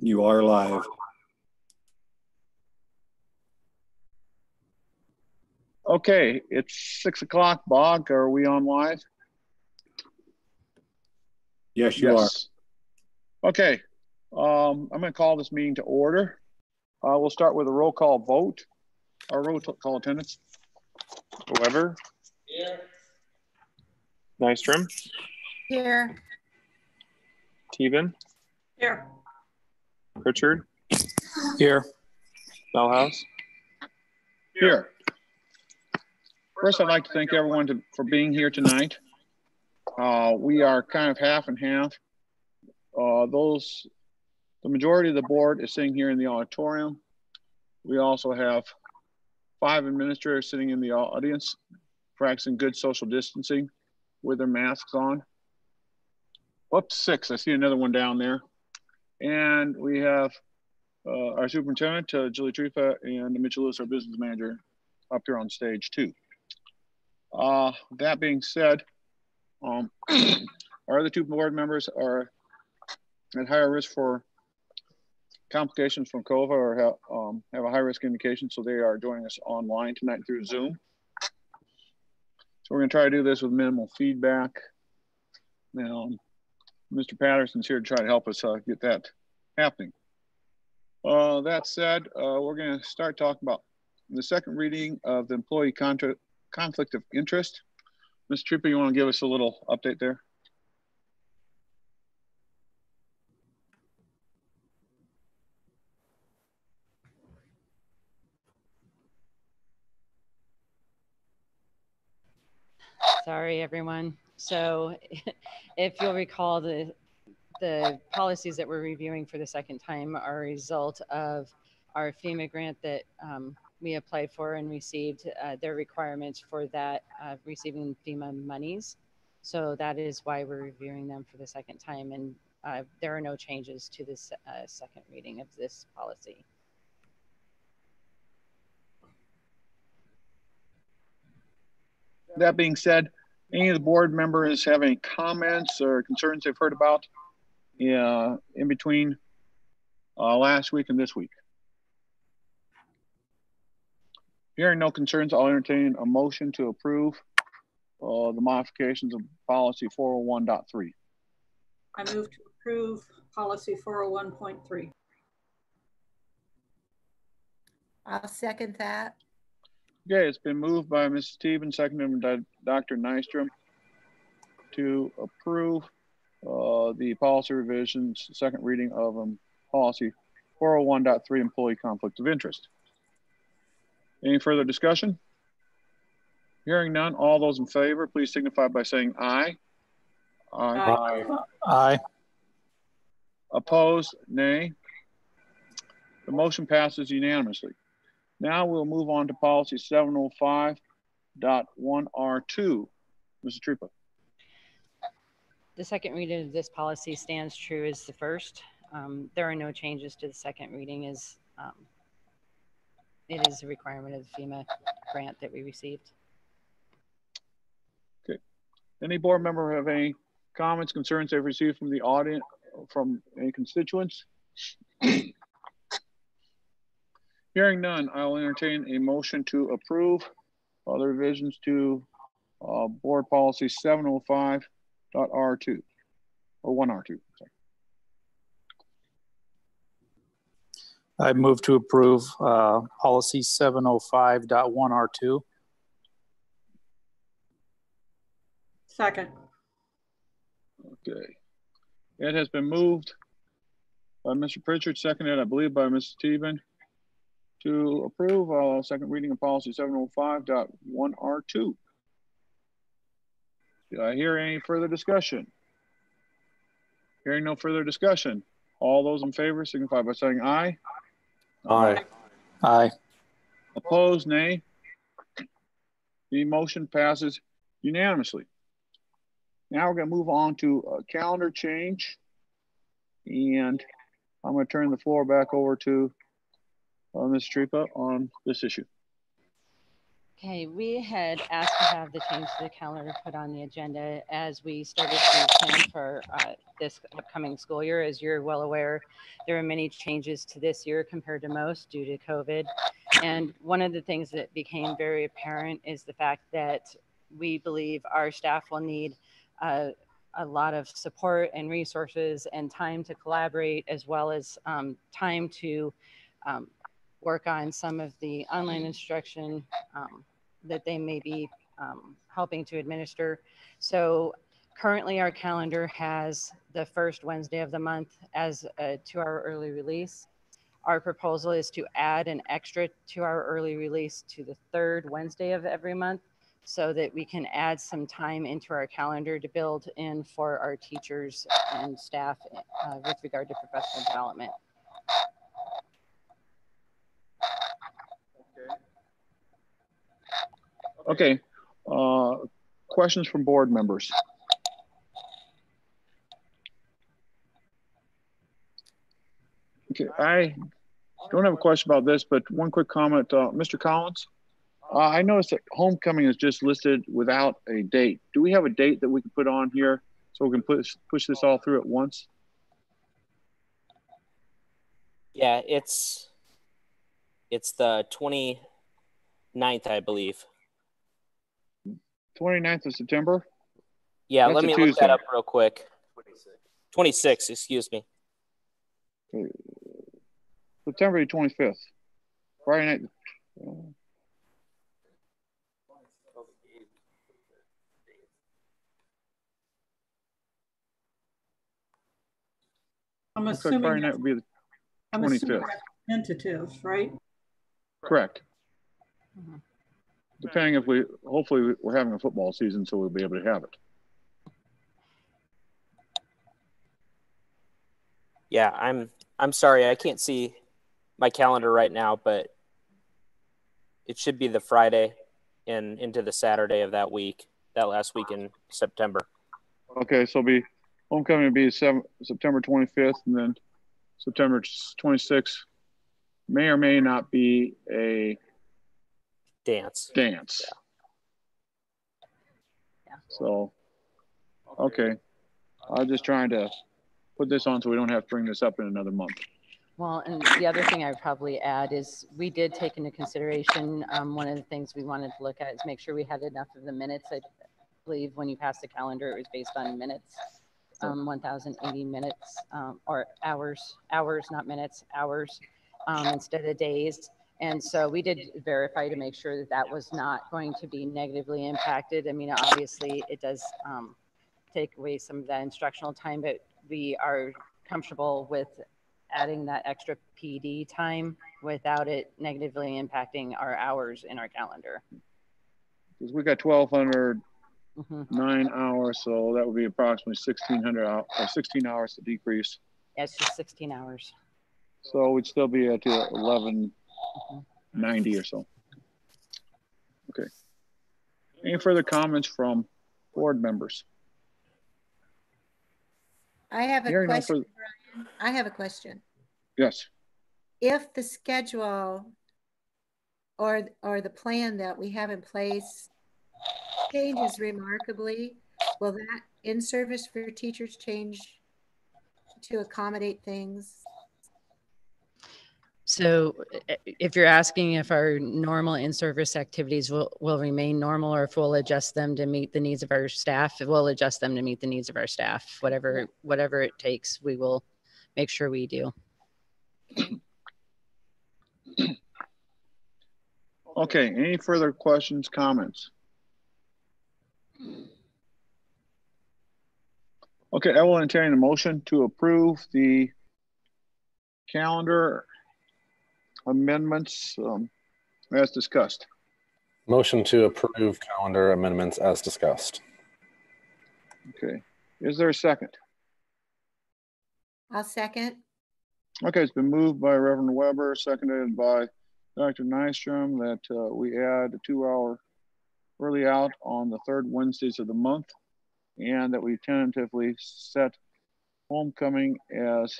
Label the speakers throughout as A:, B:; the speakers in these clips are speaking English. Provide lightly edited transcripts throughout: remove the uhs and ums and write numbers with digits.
A: You are live.
B: Okay, it's 6 o'clock, Bog. Are we on live?
A: Yes, you are.
B: Okay, I'm going to call this meeting to order. We'll start with a roll call vote. Our roll call attendance.
C: Weber.
D: Here.
C: Nystrom.
E: Here.
C: Teven.
D: Here.
C: Pritchard.
A: Here.
C: Bellhouse.
B: Here. First, I'd like to thank everyone for being here tonight. We are kind of half and half. The majority of the board is sitting here in the auditorium. We also have 5 administrators sitting in the audience, practicing good social distancing with their masks on. Whoops, 6. I see another one down there. And we have our superintendent, Julie Trifa, and Mitchell Lewis, our business manager, up here on stage too. That being said, our other 2 board members are at higher risk for complications from COVID or have a high risk indication, so they are joining us online tonight through Zoom. So we're going to try to do this with minimal feedback. Now, Mr. Patterson's here to try to help us get that happening. That said, we're going to start talking about the second reading of the employee conflict of interest. Ms. Tripper, you want to give us a little update there?
E: Sorry, everyone. So if you'll recall, the policies that we're reviewing for the second time are a result of our FEMA grant that we applied for and received their requirements for that receiving FEMA monies. So that is why we're reviewing them for the second time. And there are no changes to this second reading of this policy.
B: That being said, any of the board members have any comments or concerns they've heard about in between last week and this week? Hearing no concerns, I'll entertain a motion to approve the modifications of policy 401.3.
D: I move to approve policy 401.3.
E: I'll second that.
B: Okay, it's been moved by Mrs. Stevens, seconded by Dr. Nystrom to approve the policy revisions, second reading of policy 401.3, employee conflict of interest. Any further discussion? Hearing none, all those in favor, please signify by saying aye.
D: Aye.
A: Aye.
B: Opposed, nay. The motion passes unanimously. Now we'll move on to policy 705.1R2. Mrs. Trupa.
E: The second reading of this policy stands true as the first. There are no changes to the second reading as it is a requirement of the FEMA grant that we received.
B: Okay. Any board member have any comments, concerns they've received from the audience, from any constituents? Hearing none, I will entertain a motion to approve the revisions to board policy 705.R2 or 1R2. Sorry.
A: I move to approve policy 705.1R2.
D: Second.
B: Okay. It has been moved by Mr. Pritchard, seconded, I believe, by Mrs. Teven, to approve second reading of policy 705.1R2. Did I hear any further discussion? Hearing no further discussion, all those in favor signify by saying aye.
A: Aye. Aye.
B: Opposed, nay. The motion passes unanimously. Now we're going to move on to a calendar change, and I'm going to turn the floor back over to Ms. Tripa on this issue.
E: Okay, we had asked to have the change to the calendar put on the agenda as we started to plan for this upcoming school year. As you're well aware, there are many changes to this year compared to most due to COVID. And one of the things that became very apparent is the fact that we believe our staff will need a lot of support and resources and time to collaborate, as well as time to work on some of the online instruction that they may be helping to administer. So currently our calendar has the first Wednesday of the month as a 2-hour early release. Our proposal is to add an extra 2-hour early release to the third Wednesday of every month so that we can add some time into our calendar to build in for our teachers and staff with regard to professional development.
B: Okay. Questions from board members? Okay, I don't have a question about this, but one quick comment. Mr. Collins, I noticed that homecoming is just listed without a date. Do we have a date that we can put on here so we can push this all through at once?
F: Yeah, it's the 29th, I believe.
B: 29th of September?
F: Yeah,
B: That's
F: let
B: a
F: me look
B: Tuesday.
F: that up real quick. 26, excuse me.
B: September 25th. Friday night.
D: I'm
B: Looks like Friday
D: assuming
B: night would be the
D: I'm assuming
B: 25th.
D: that's tentative, right?
B: Correct.
E: Mhm.
B: Depending if hopefully we're having a football season, so we'll be able to have it.
F: Yeah, I'm sorry, I can't see my calendar right now, but it should be the Friday and into the Saturday of that week, that last week in September.
B: Okay, so homecoming would be September 25th, and then September 26th may or may not be a
F: Dance.
B: Yeah. So, okay. I'm just trying to put this on so we don't have to bring this up in another month.
E: Well, and the other thing I would probably add is we did take into consideration, one of the things we wanted to look at is make sure we had enough of the minutes. I believe when you passed the calendar, it was based on minutes, 1,080 minutes, or hours, not minutes, hours, instead of days. And so we did verify to make sure that that was not going to be negatively impacted. I mean, obviously it does take away some of that instructional time, but we are comfortable with adding that extra PD time without it negatively impacting our hours in our calendar.
B: Because we got 1,209
E: Mm-hmm.
B: hours, so that would be approximately 1,600 or 16 hours to decrease.
E: Yeah, it's just 16 hours.
B: So we'd still be at 1190 or so. Okay. Any further comments from board members?
G: I have a
B: Hearing no
G: question,
B: further-
G: Brian. I have a question.
B: Yes.
G: If the schedule or the plan that we have in place changes remarkably, will that in-service for teachers change to accommodate things?
E: So if you're asking if our normal in-service activities will remain normal or if we'll adjust them to meet the needs of our staff, we'll adjust them to meet the needs of our staff. Whatever it takes, we will make sure we do.
B: Okay, any further questions, comments? Okay, I will entertain a motion to approve the calendar amendments as discussed.
H: Motion to approve calendar amendments as discussed.
B: Okay, is there a second?
G: I'll second.
B: Okay, it's been moved by Reverend Weber, seconded by Dr. Nystrom that we add a 2-hour early out on the third Wednesdays of the month, and that we tentatively set homecoming as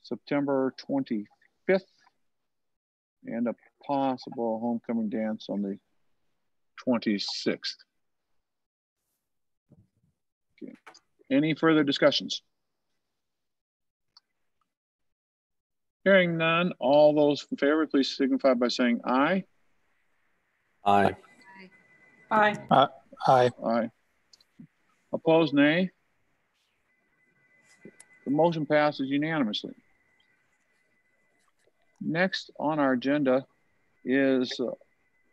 B: September 25th and a possible homecoming dance on the 26th. Okay. Any further discussions? Hearing none, all those in favor, please signify by saying aye.
H: Aye.
D: Aye.
A: Aye.
B: Aye. Opposed, nay. The motion passes unanimously. Next on our agenda is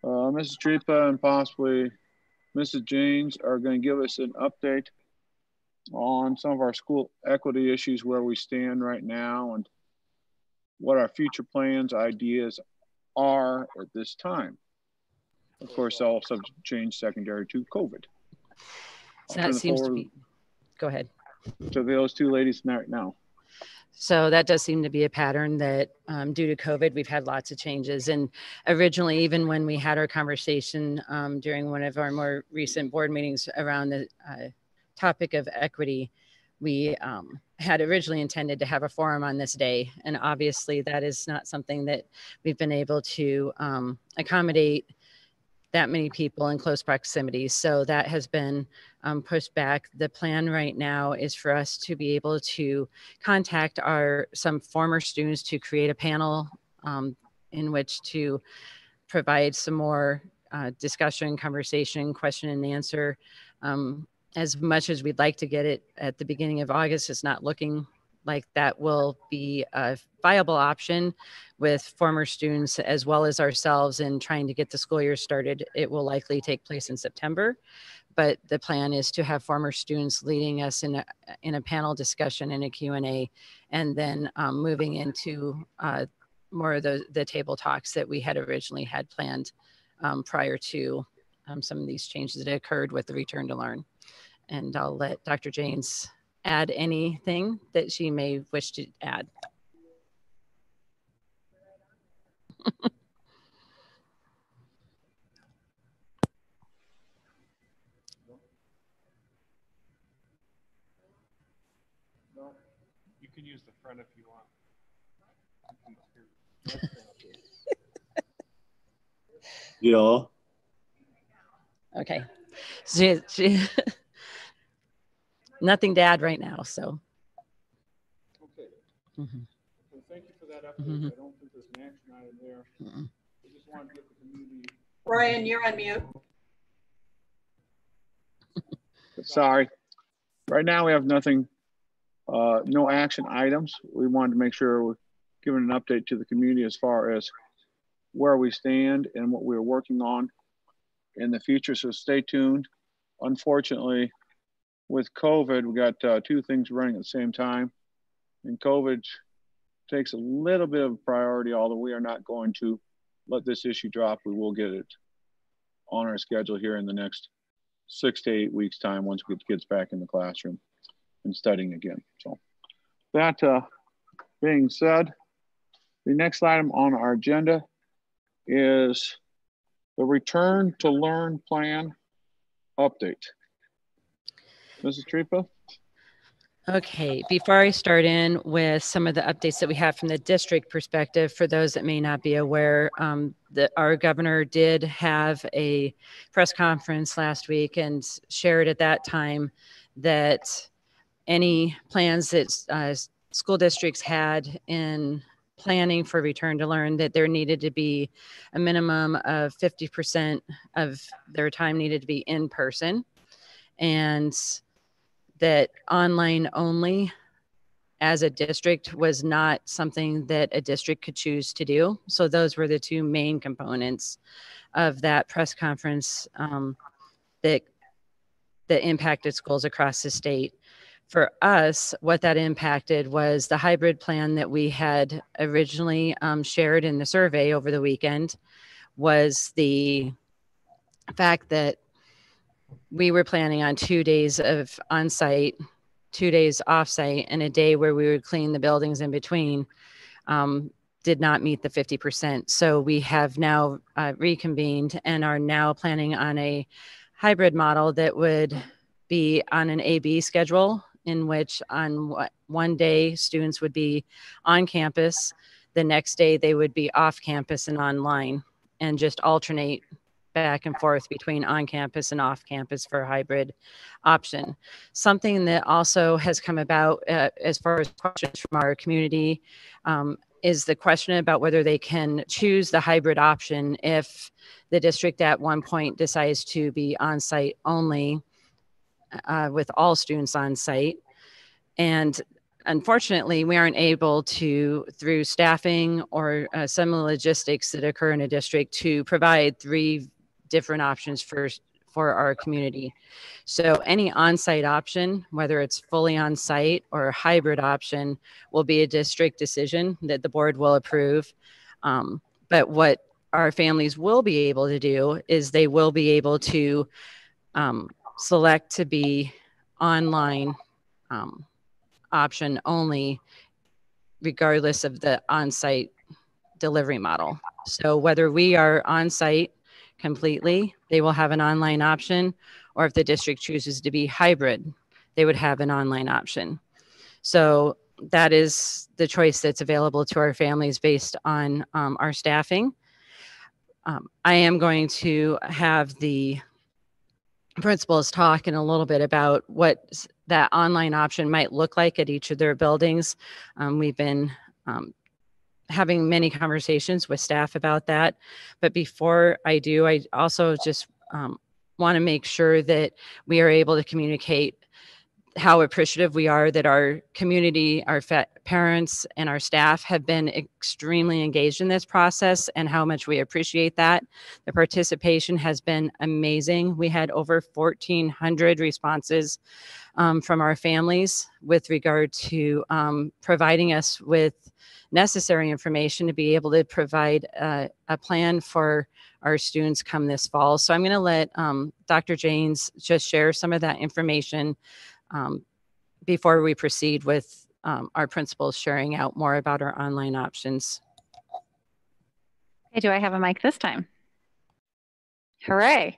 B: Mrs. Tripa and possibly Mrs. James are going to give us an update on some of our school equity issues, where we stand right now and what our future plans, ideas are at this time. Of course, all subject to change secondary to COVID.
E: So that seems to be, go ahead.
B: To those two ladies right now.
E: So that does seem to be a pattern that due to COVID, we've had lots of changes. And originally, even when we had our conversation during one of our more recent board meetings around the topic of equity, we had originally intended to have a forum on this day. And obviously that is not something that we've been able to accommodate that many people in close proximity. So that has been pushed back. The plan right now is for us to be able to contact some former students to create a panel in which to provide some more discussion, conversation, question and answer. As much as we'd like to get it at the beginning of August, it's not looking like that will be a viable option with former students as well as ourselves in trying to get the school year started. It will likely take place in September, but the plan is to have former students leading us in a panel discussion and a Q&A, and then moving into more of the table talks that we had originally had planned prior to some of these changes that occurred with the return to learn. And I'll let Dr. James add anything that she may wish to add.
C: You can use the front if you want.
I: Yeah.
E: Okay. She nothing to add right now, so.
B: Okay.
E: Mm-hmm.
B: Well, thank you for that update.
E: Mm-hmm.
B: I don't think there's an action item there.
E: Mm-hmm.
B: I just wanted to get the community.
D: Ryan, you're on mute.
B: Sorry. Right now we have nothing, no action items. We wanted to make sure we're giving an update to the community as far as where we stand and what we're working on in the future. So stay tuned. Unfortunately, with COVID, we got two things running at the same time, and COVID takes a little bit of priority, although we are not going to let this issue drop. We will get it on our schedule here in the next 6 to 8 weeks time once we get the kids back in the classroom and studying again. So that being said, the next item on our agenda is the return to learn plan update. Mrs. Tripa?
E: Okay, before I start in with some of the updates that we have from the district perspective, for those that may not be aware, our governor did have a press conference last week and shared at that time that any plans that school districts had in planning for return to learn, that there needed to be a minimum of 50% of their time needed to be in person, and that online only as a district was not something that a district could choose to do. So those were the two main components of that press conference that impacted schools across the state. For us, what that impacted was the hybrid plan that we had originally shared in the survey over the weekend, was the fact that we were planning on 2 days of on-site, 2 days off-site, and a day where we would clean the buildings in between, did not meet the 50%. So we have now reconvened and are now planning on a hybrid model that would be on an A-B schedule, in which on one day students would be on campus, the next day they would be off campus and online, and just alternate back and forth between on campus and off campus for a hybrid option. Something that also has come about as far as questions from our community is the question about whether they can choose the hybrid option if the district at one point decides to be on-site only with all students on site. And unfortunately, we aren't able to, through staffing or some of the logistics that occur in a district, to provide 3 different options for our community. So any on-site option, whether it's fully on-site or a hybrid option, will be a district decision that the board will approve. But what our families will be able to do is they will be able to select to be online option only, regardless of the on-site delivery model. So whether we are on-site completely, they will have an online option, or if the district chooses to be hybrid, they would have an online option. So that is the choice that's available to our families based on our staffing. I am going to have the principals talk in a little bit about what that online option might look like at each of their buildings. We've been having many conversations with staff about that. But before I do, I also just want to make sure that we are able to communicate how appreciative we are that our community, our parents, and our staff have been extremely engaged in this process, and how much we appreciate that. The participation has been amazing. We had over 1,400 responses from our families with regard to providing us with necessary information to be able to provide a plan for our students come this fall. So I'm going to let Dr. Janes just share some of that information before we proceed with our principals sharing out more about our online options.
J: Okay, do I have a mic this time? Hooray.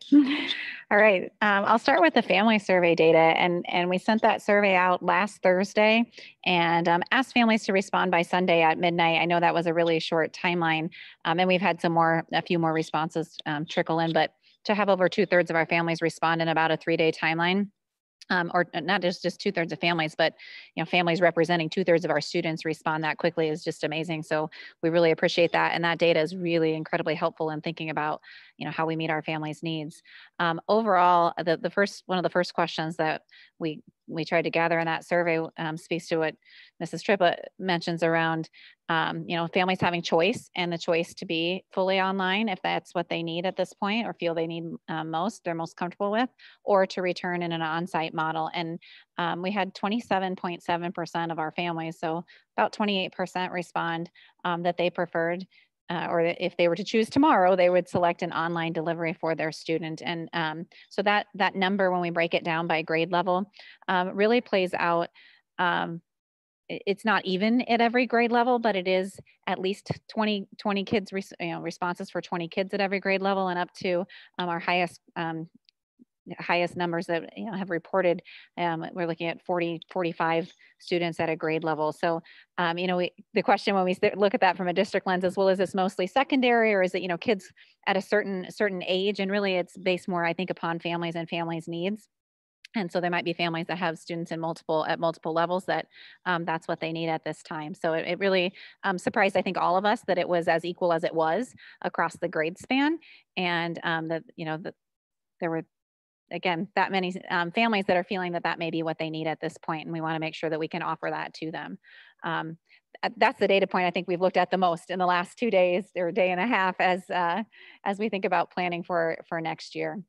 J: All right, I'll start with the family survey data, and we sent that survey out last Thursday and asked families to respond by Sunday at midnight. I know that was a really short timeline, and we've had a few more responses trickle in, but to have over 2/3 of our families respond in about a 3-day timeline, or not just 2/3 of families, but families representing 2/3 of our students respond that quickly is just amazing. So we really appreciate that, and that data is really incredibly helpful in thinking about how we meet our families' needs. Overall, one of the first questions that we tried to gather in that survey speaks to what Mrs. Trippa mentions around families having choice, and the choice to be fully online if that's what they need at this point or feel they need they're most comfortable with, or to return in an on-site model. And we had 27.7% of our families, so about 28% respond that they preferred or if they were to choose tomorrow, they would select an online delivery for their student. And so that number, when we break it down by grade level, really plays out. It's not even at every grade level, but it is at least 20 kids, responses for 20 kids at every grade level, and up to our highest numbers that have reported. We're looking at 45 students at a grade level. So, the question when we look at that from a district lens is, well, is this mostly secondary, or is it kids at a certain age? And really, it's based more, I think, upon families and families' needs. And so there might be families that have students at multiple levels that that's what they need at this time. So it really surprised, I think, all of us that it was as equal as it was across the grade span, and that there were, again, that many families that are feeling that may be what they need at this point, and we want to make sure that we can offer that to them. That's the data point I think we've looked at the most in the last 2 days or a day and a half as we think about planning for next year.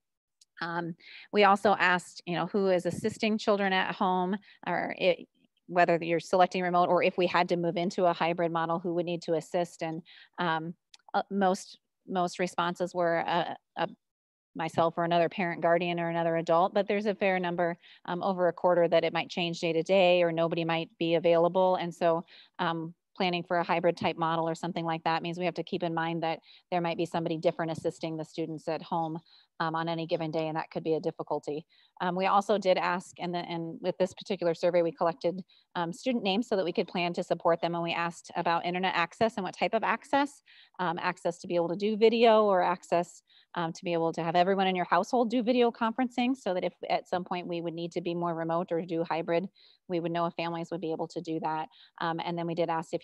J: We also asked, who is assisting children at home, or whether you're selecting remote, or if we had to move into a hybrid model, who would need to assist. And most responses were myself or another parent, guardian, or another adult, but there's a fair number, over a quarter, that it might change day to day, or nobody might be available. And so planning for a hybrid type model or something like that means we have to keep in mind that there might be somebody different assisting the students at home on any given day, and that could be a difficulty. We also did ask, and with this particular survey, we collected student names so that we could plan to support them. And we asked about internet access and what type of access, access to be able to do video, or access to be able to have everyone in your household do video conferencing, so that if at some point we would need to be more remote or do hybrid, we would know if families would be able to do that. And then we did ask if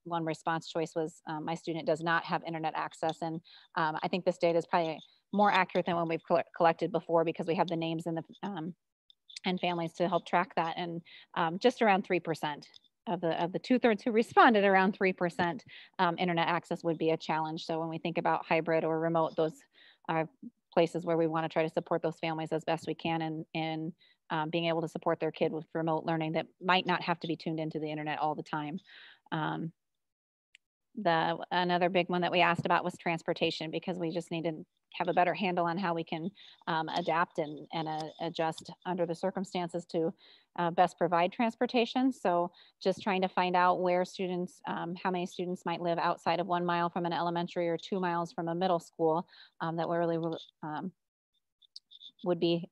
J: one response choice was my student does not have internet access. And I think this data is probably more accurate than when we've collected before, because we have the names and the and families to help track that. And just around 3% of the 2/3 who responded, around 3% internet access would be a challenge. So when we think about hybrid or remote, those are places where we want to try to support those families as best we can, and being able to support their kid with remote learning that might not have to be tuned into the internet all the time. Another big one that we asked about was transportation, because we just need to have a better handle on how we can adapt and adjust under the circumstances to best provide transportation. So just trying to find out where students, how many students might live outside of 1 mile from an elementary or 2 miles from a middle school, that really would be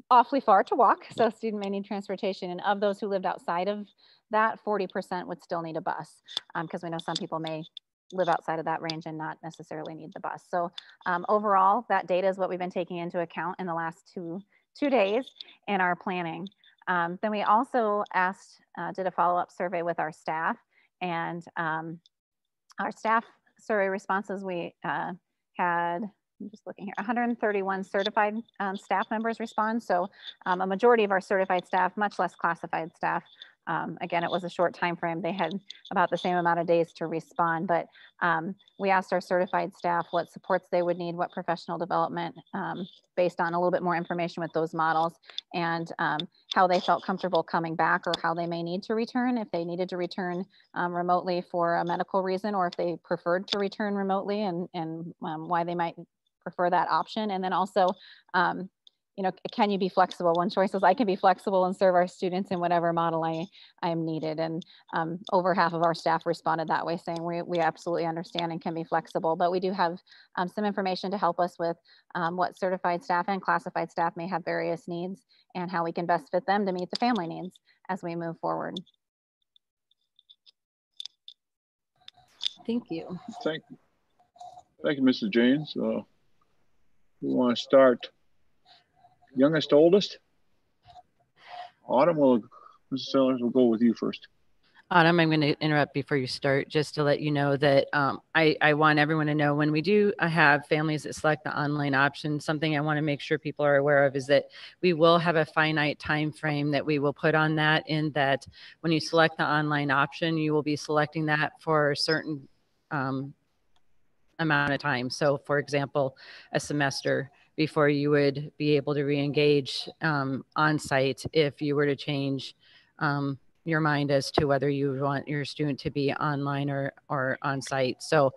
J: awfully far to walk. So a student may need transportation. And of those who lived outside of that, 40% would still need a bus, because we know some people may live outside of that range and not necessarily need the bus. So overall, that data is what we've been taking into account in the last two days in our planning. Then we also did a follow-up survey with our staff, and our staff survey responses, we had, I'm just looking here, 131 certified staff members respond. So a majority of our certified staff, much less classified staff. Again, it was a short time frame. They had about the same amount of days to respond, but we asked our certified staff what supports they would need, what professional development, based on a little bit more information with those models, and how they felt comfortable coming back, or how they may need to return, if they needed to return remotely for a medical reason, or if they preferred to return remotely, and why they might prefer that option. And then also, can you be flexible? One choice is I can be flexible and serve our students in whatever model I am needed. And over half of our staff responded that way, saying we absolutely understand and can be flexible. But we do have some information to help us with what certified staff and classified staff may have various needs, and how we can best fit them to meet the family needs as we move forward.
E: Thank you.
B: Thank you, Mrs. James. We want to start youngest to oldest. Autumn, Mrs. Sellers, will go with you first.
E: Autumn, I'm going to interrupt before you start, just to let you know that I want everyone to know, when we do have families that select the online option, something I want to make sure people are aware of is that we will have a finite time frame that we will put on that, in that when you select the online option, you will be selecting that for a certain amount of time. So for example, a semester before you would be able to re-engage on site if you were to change your mind as to whether you want your student to be online or on site. So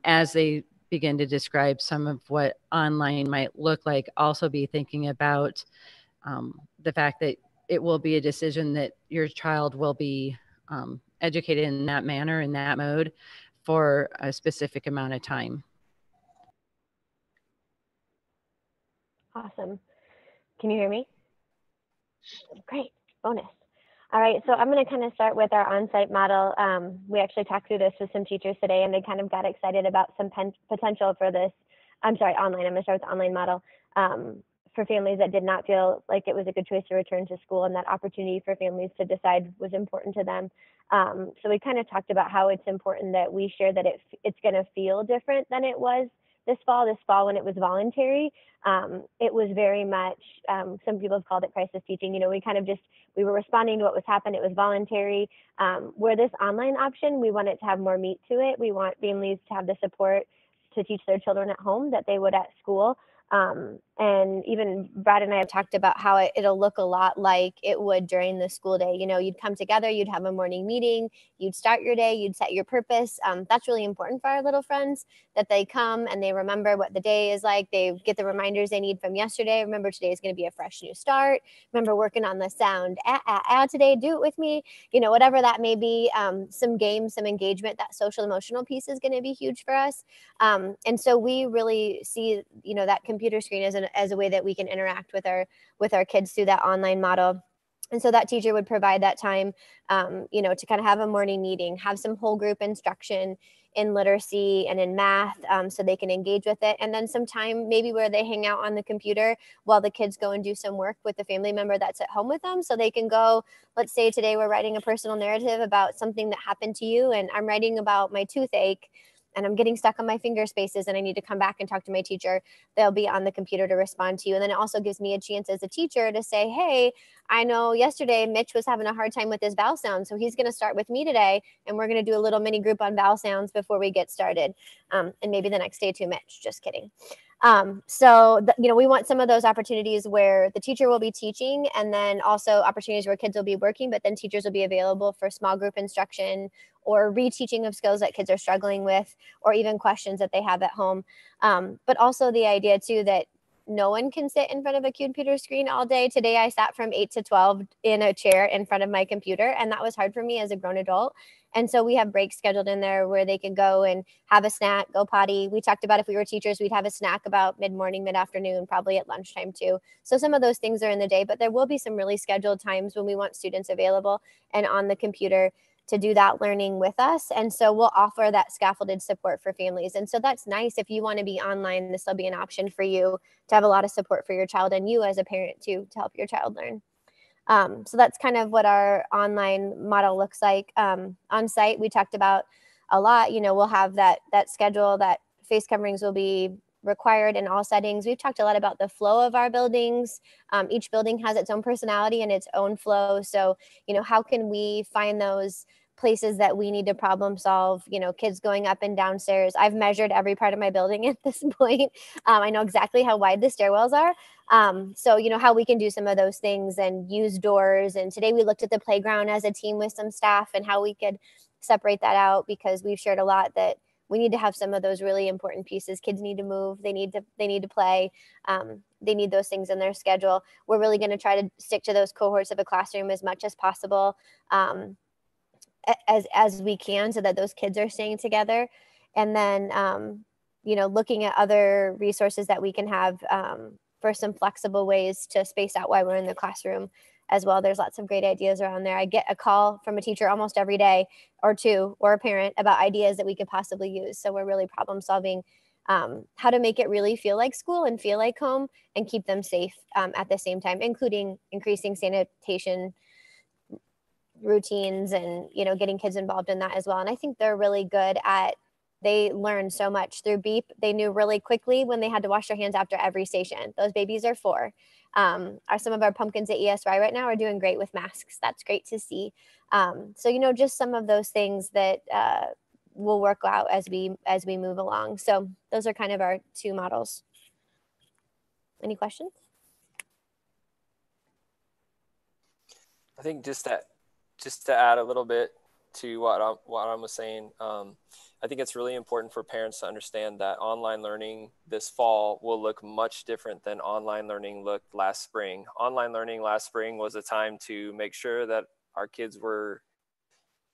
E: as they begin to describe some of what online might look like, also be thinking about the fact that it will be a decision that your child will be educated in that manner, in that mode, for a specific amount of time.
K: Awesome. Can you hear me? Great, bonus. All right, so I'm going to kind of start with our on-site model. We actually talked through this with some teachers today, and they kind of got excited about some potential for this. I'm sorry, online. I'm going to start with the online model for families that did not feel like it was a good choice to return to school, and that opportunity for families to decide was important to them. So we kind of talked about how it's important that we share that it's going to feel different than it was this fall. This fall, when it was voluntary, it was very much, some people have called it crisis teaching. We were responding to what was happening. It was voluntary. Where this online option, we want it to have more meat to it. We want families to have the support to teach their children at home that they would at school. And And even Brad and I have talked about how it'll look a lot like it would during the school day. You know, you'd come together, you'd have a morning meeting, you'd start your day, you'd set your purpose. That's really important for our little friends, that they come and they remember what the day is like. They get the reminders they need from yesterday. Remember, today is going to be a fresh new start. Remember working on the sound today, do it with me. You know, whatever that may be, some games, some engagement. That social emotional piece is going to be huge for us. And so we really see, you know, that computer screen as a way that we can interact with our kids through that online model. And so that teacher would provide that time, you know, to kind of have a morning meeting, have some whole group instruction in literacy and in math, so they can engage with it. And then some time maybe where they hang out on the computer while the kids go and do some work with the family member that's at home with them. So they can go, let's say today we're writing a personal narrative about something that happened to you, and I'm writing about my toothache and I'm getting stuck on my finger spaces and I need to come back and talk to my teacher. They'll be on the computer to respond to you. And then it also gives me a chance as a teacher to say, hey, I know yesterday Mitch was having a hard time with his vowel sound, so he's going to start with me today, and we're going to do a little mini group on vowel sounds before we get started. And maybe the next day too, Mitch, just kidding. You know, we want some of those opportunities where the teacher will be teaching, and then also opportunities where kids will be working, but then teachers will be available for small group instruction or reteaching of skills that kids are struggling with, or even questions that they have at home. But also the idea too that no one can sit in front of a computer screen all day. Today I sat from 8 to 12 in a chair in front of my computer, and that was hard for me as a grown adult. And so we have breaks scheduled in there where they can go and have a snack, go potty. We talked about if we were teachers, we'd have a snack about mid-morning, mid-afternoon, probably at lunchtime too. So some of those things are in the day, but there will be some really scheduled times when we want students available and on the computer to do that learning with us. And so we'll offer that scaffolded support for families. And so that's nice. If you want to be online, this will be an option for you to have a lot of support for your child, and you as a parent too, to help your child learn. So that's kind of what our online model looks like. On site, we talked about a lot. You know, we'll have that schedule, that face coverings will be required in all settings. We've talked a lot about the flow of our buildings. Each building has its own personality and its own flow. So, you know, how can we find those places that we need to problem solve? You know, kids going up and downstairs. I've measured every part of my building at this point. I know exactly how wide the stairwells are. So, you know, how we can do some of those things and use doors. And today we looked at the playground as a team with some staff and how we could separate that out, because we've shared a lot that we need to have some of those really important pieces. Kids need to move. They need to play. They need those things in their schedule. We're really going to try to stick to those cohorts of a classroom as much as possible, as we can, so that those kids are staying together. And then, you know, looking at other resources that we can have for some flexible ways to space out while we're in the classroom as well. There's lots of great ideas around there. I get a call from a teacher almost every day or two, or a parent, about ideas that we could possibly use. So we're really problem solving how to make it really feel like school and feel like home, and keep them safe at the same time, including increasing sanitation routines and, you know, getting kids involved in that as well. And I think they're really good at, they learn so much through BEEP. They knew really quickly when they had to wash their hands after every station. Those babies are 4. Some of our pumpkins at ESY right now are doing great with masks. That's great to see. So, you know, just some of those things that will work out as we move along. So those are kind of our 2 models. Any questions?
F: I think just to add a little bit to what I was saying, I think it's really important for parents to understand that online learning this fall will look much different than online learning looked last spring. Online learning last spring was a time to make sure that our kids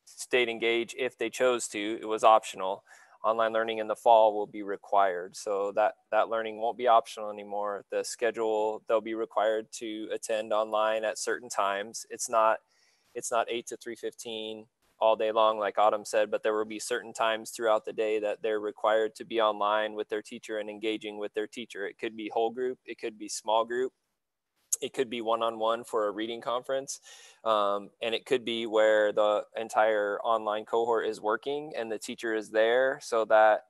F: stayed engaged if they chose to. It was optional. Online learning in the fall will be required. So that learning won't be optional anymore. The schedule, they'll be required to attend online at certain times. It's not 8 to 3:15 all day long, like Autumn said, but there will be certain times throughout the day that they're required to be online with their teacher and engaging with their teacher. It could be whole group, it could be small group, it could be one-on-one for a reading conference, and it could be where the entire online cohort is working and the teacher is there, so that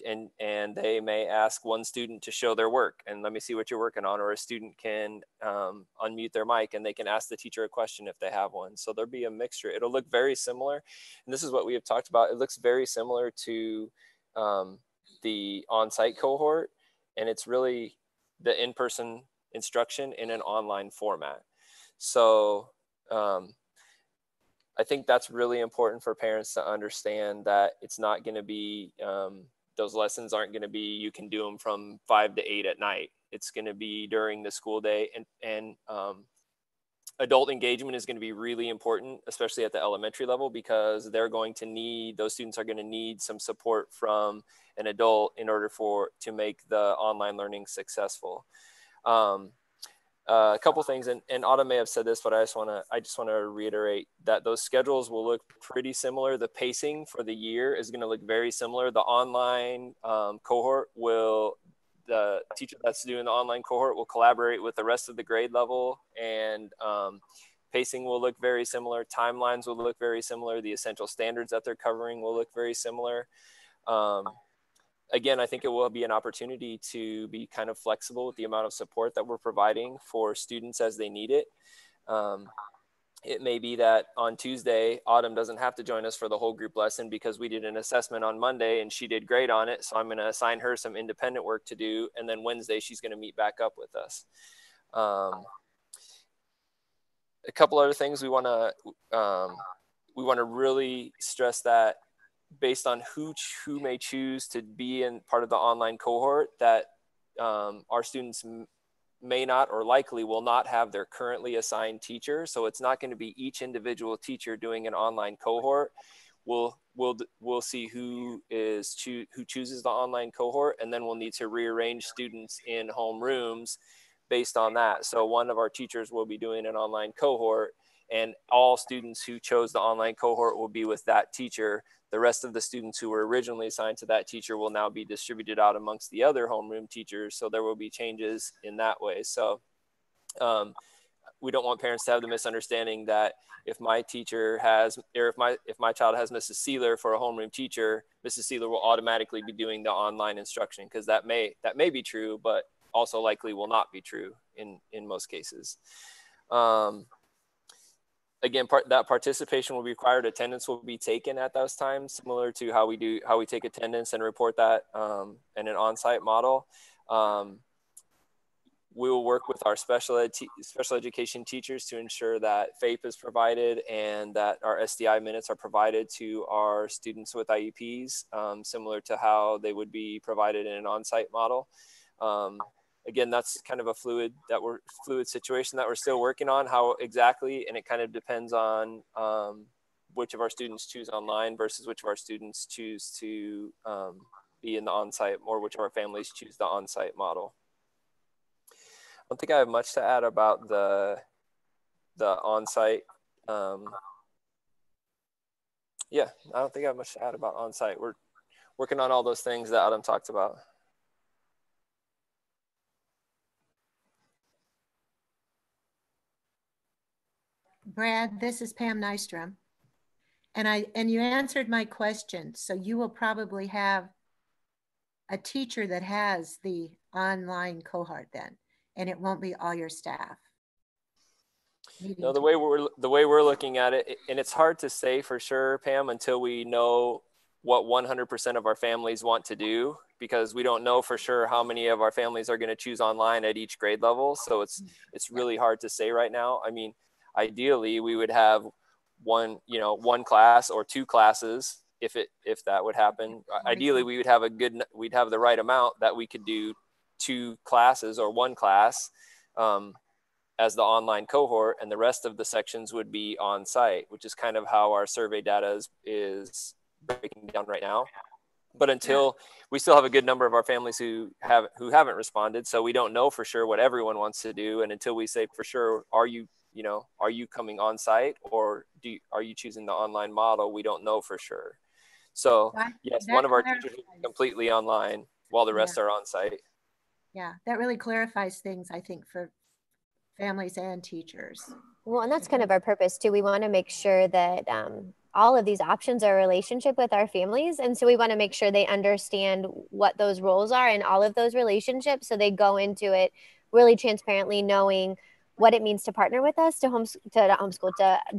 F: and they may ask one student to show their work and let me see what you're working on, or a student can unmute their mic and they can ask the teacher a question if they have one. So there'll be a mixture. It'll look very similar, and this is what we have talked about. It looks very similar to the on-site cohort, and it's really the in-person instruction in an online format. So I think that's really important for parents to understand, that it's not going to be, those lessons aren't going to be, you can do them from 5 to 8 at night. It's going to be during the school day, and adult engagement is going to be really important, especially at the elementary level, because those students are going to need some support from an adult in order to make the online learning successful. A couple things, and Autumn may have said this, but I just want to reiterate that those schedules will look pretty similar. The pacing for the year is going to look very similar. The online cohort the teacher that's doing the online cohort will collaborate with the rest of the grade level, and pacing will look very similar. Timelines will look very similar. The essential standards that they're covering will look very similar. Again, I think it will be an opportunity to be kind of flexible with the amount of support that we're providing for students as they need it. It may be that on Tuesday, Autumn doesn't have to join us for the whole group lesson because we did an assessment on Monday and she did great on it. So I'm going to assign her some independent work to do. And then Wednesday, she's going to meet back up with us. A couple other things we want to really stress, that based on who may choose to be in part of the online cohort, that our students may not, or likely will not, have their currently assigned teacher. So it's not going to be each individual teacher doing an online cohort. We'll see who chooses the online cohort, and then we'll need to rearrange students in homerooms based on that. So one of our teachers will be doing an online cohort, and all students who chose the online cohort will be with that teacher. The rest of the students who were originally assigned to that teacher will now be distributed out amongst the other homeroom teachers. So there will be changes in that way. So we don't want parents to have the misunderstanding that if my teacher has, or if my child has Mrs. Sealer for a homeroom teacher, Mrs. Sealer will automatically be doing the online instruction, because that may be true, but also likely will not be true in most cases. Again, that participation will be required. Attendance will be taken at those times, similar to how we take attendance and report that in an on-site model. We will work with our special education teachers to ensure that FAPE is provided and that our SDI minutes are provided to our students with IEPs, similar to how they would be provided in an on-site model. Again, that's kind of a fluid situation that we're still working on, how exactly, and it kind of depends on which of our students choose online versus which of our students choose to be in the on-site, or which of our families choose the on-site model. I don't think I have much to add about the on-site. Yeah, I don't think I have much to add about on-site. We're working on all those things that Adam talked about.
G: Brad, this is Pam Nystrom. And you answered my question. So you will probably have a teacher that has the online cohort then, and it won't be all your staff.
F: No, the way we're looking at it, and it's hard to say for sure, Pam, until we know what 100% of our families want to do, because we don't know for sure how many of our families are going to choose online at each grade level. So it's really hard to say right now. I mean, ideally we would have one class or two classes if that would happen. Ideally we'd have the right amount that we could do two classes or one class as the online cohort, and the rest of the sections would be on site, which is kind of how our survey data is breaking down right now. But until we still have a good number of our families who haven't responded, so we don't know for sure what everyone wants to do. And until we say for sure, are you coming on site, or are you choosing the online model? We don't know for sure. So yes, one of our teachers will be completely online while the rest are on site.
G: Yeah, that really clarifies things, I think, for families and teachers.
K: Well, and that's kind of our purpose too. We want to make sure that all of these options are a relationship with our families. And so we want to make sure they understand what those roles are in all of those relationships. So they go into it really transparently, knowing what it means to partner with us, to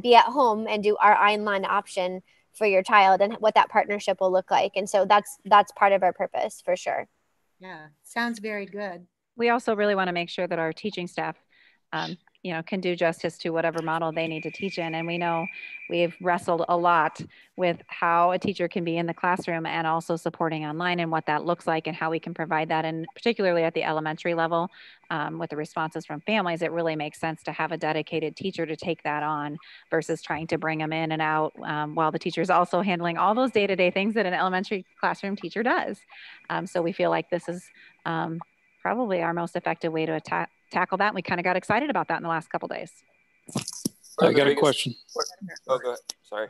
K: be at home and do our online option for your child, and what that partnership will look like. And so that's part of our purpose for sure.
G: Yeah, sounds very good.
J: We also really want to make sure that our teaching staff, you know, can do justice to whatever model they need to teach in. And we know we've wrestled a lot with how a teacher can be in the classroom and also supporting online and what that looks like and how we can provide that. And particularly at the elementary level, with the responses from families, it really makes sense to have a dedicated teacher to take that on versus trying to bring them in and out while the teacher is also handling all those day-to-day things that an elementary classroom teacher does. So we feel like this is probably our most effective way to tackle that. And we kind of got excited about that in the last couple of days.
A: I got a question.
F: Oh, go ahead. Sorry.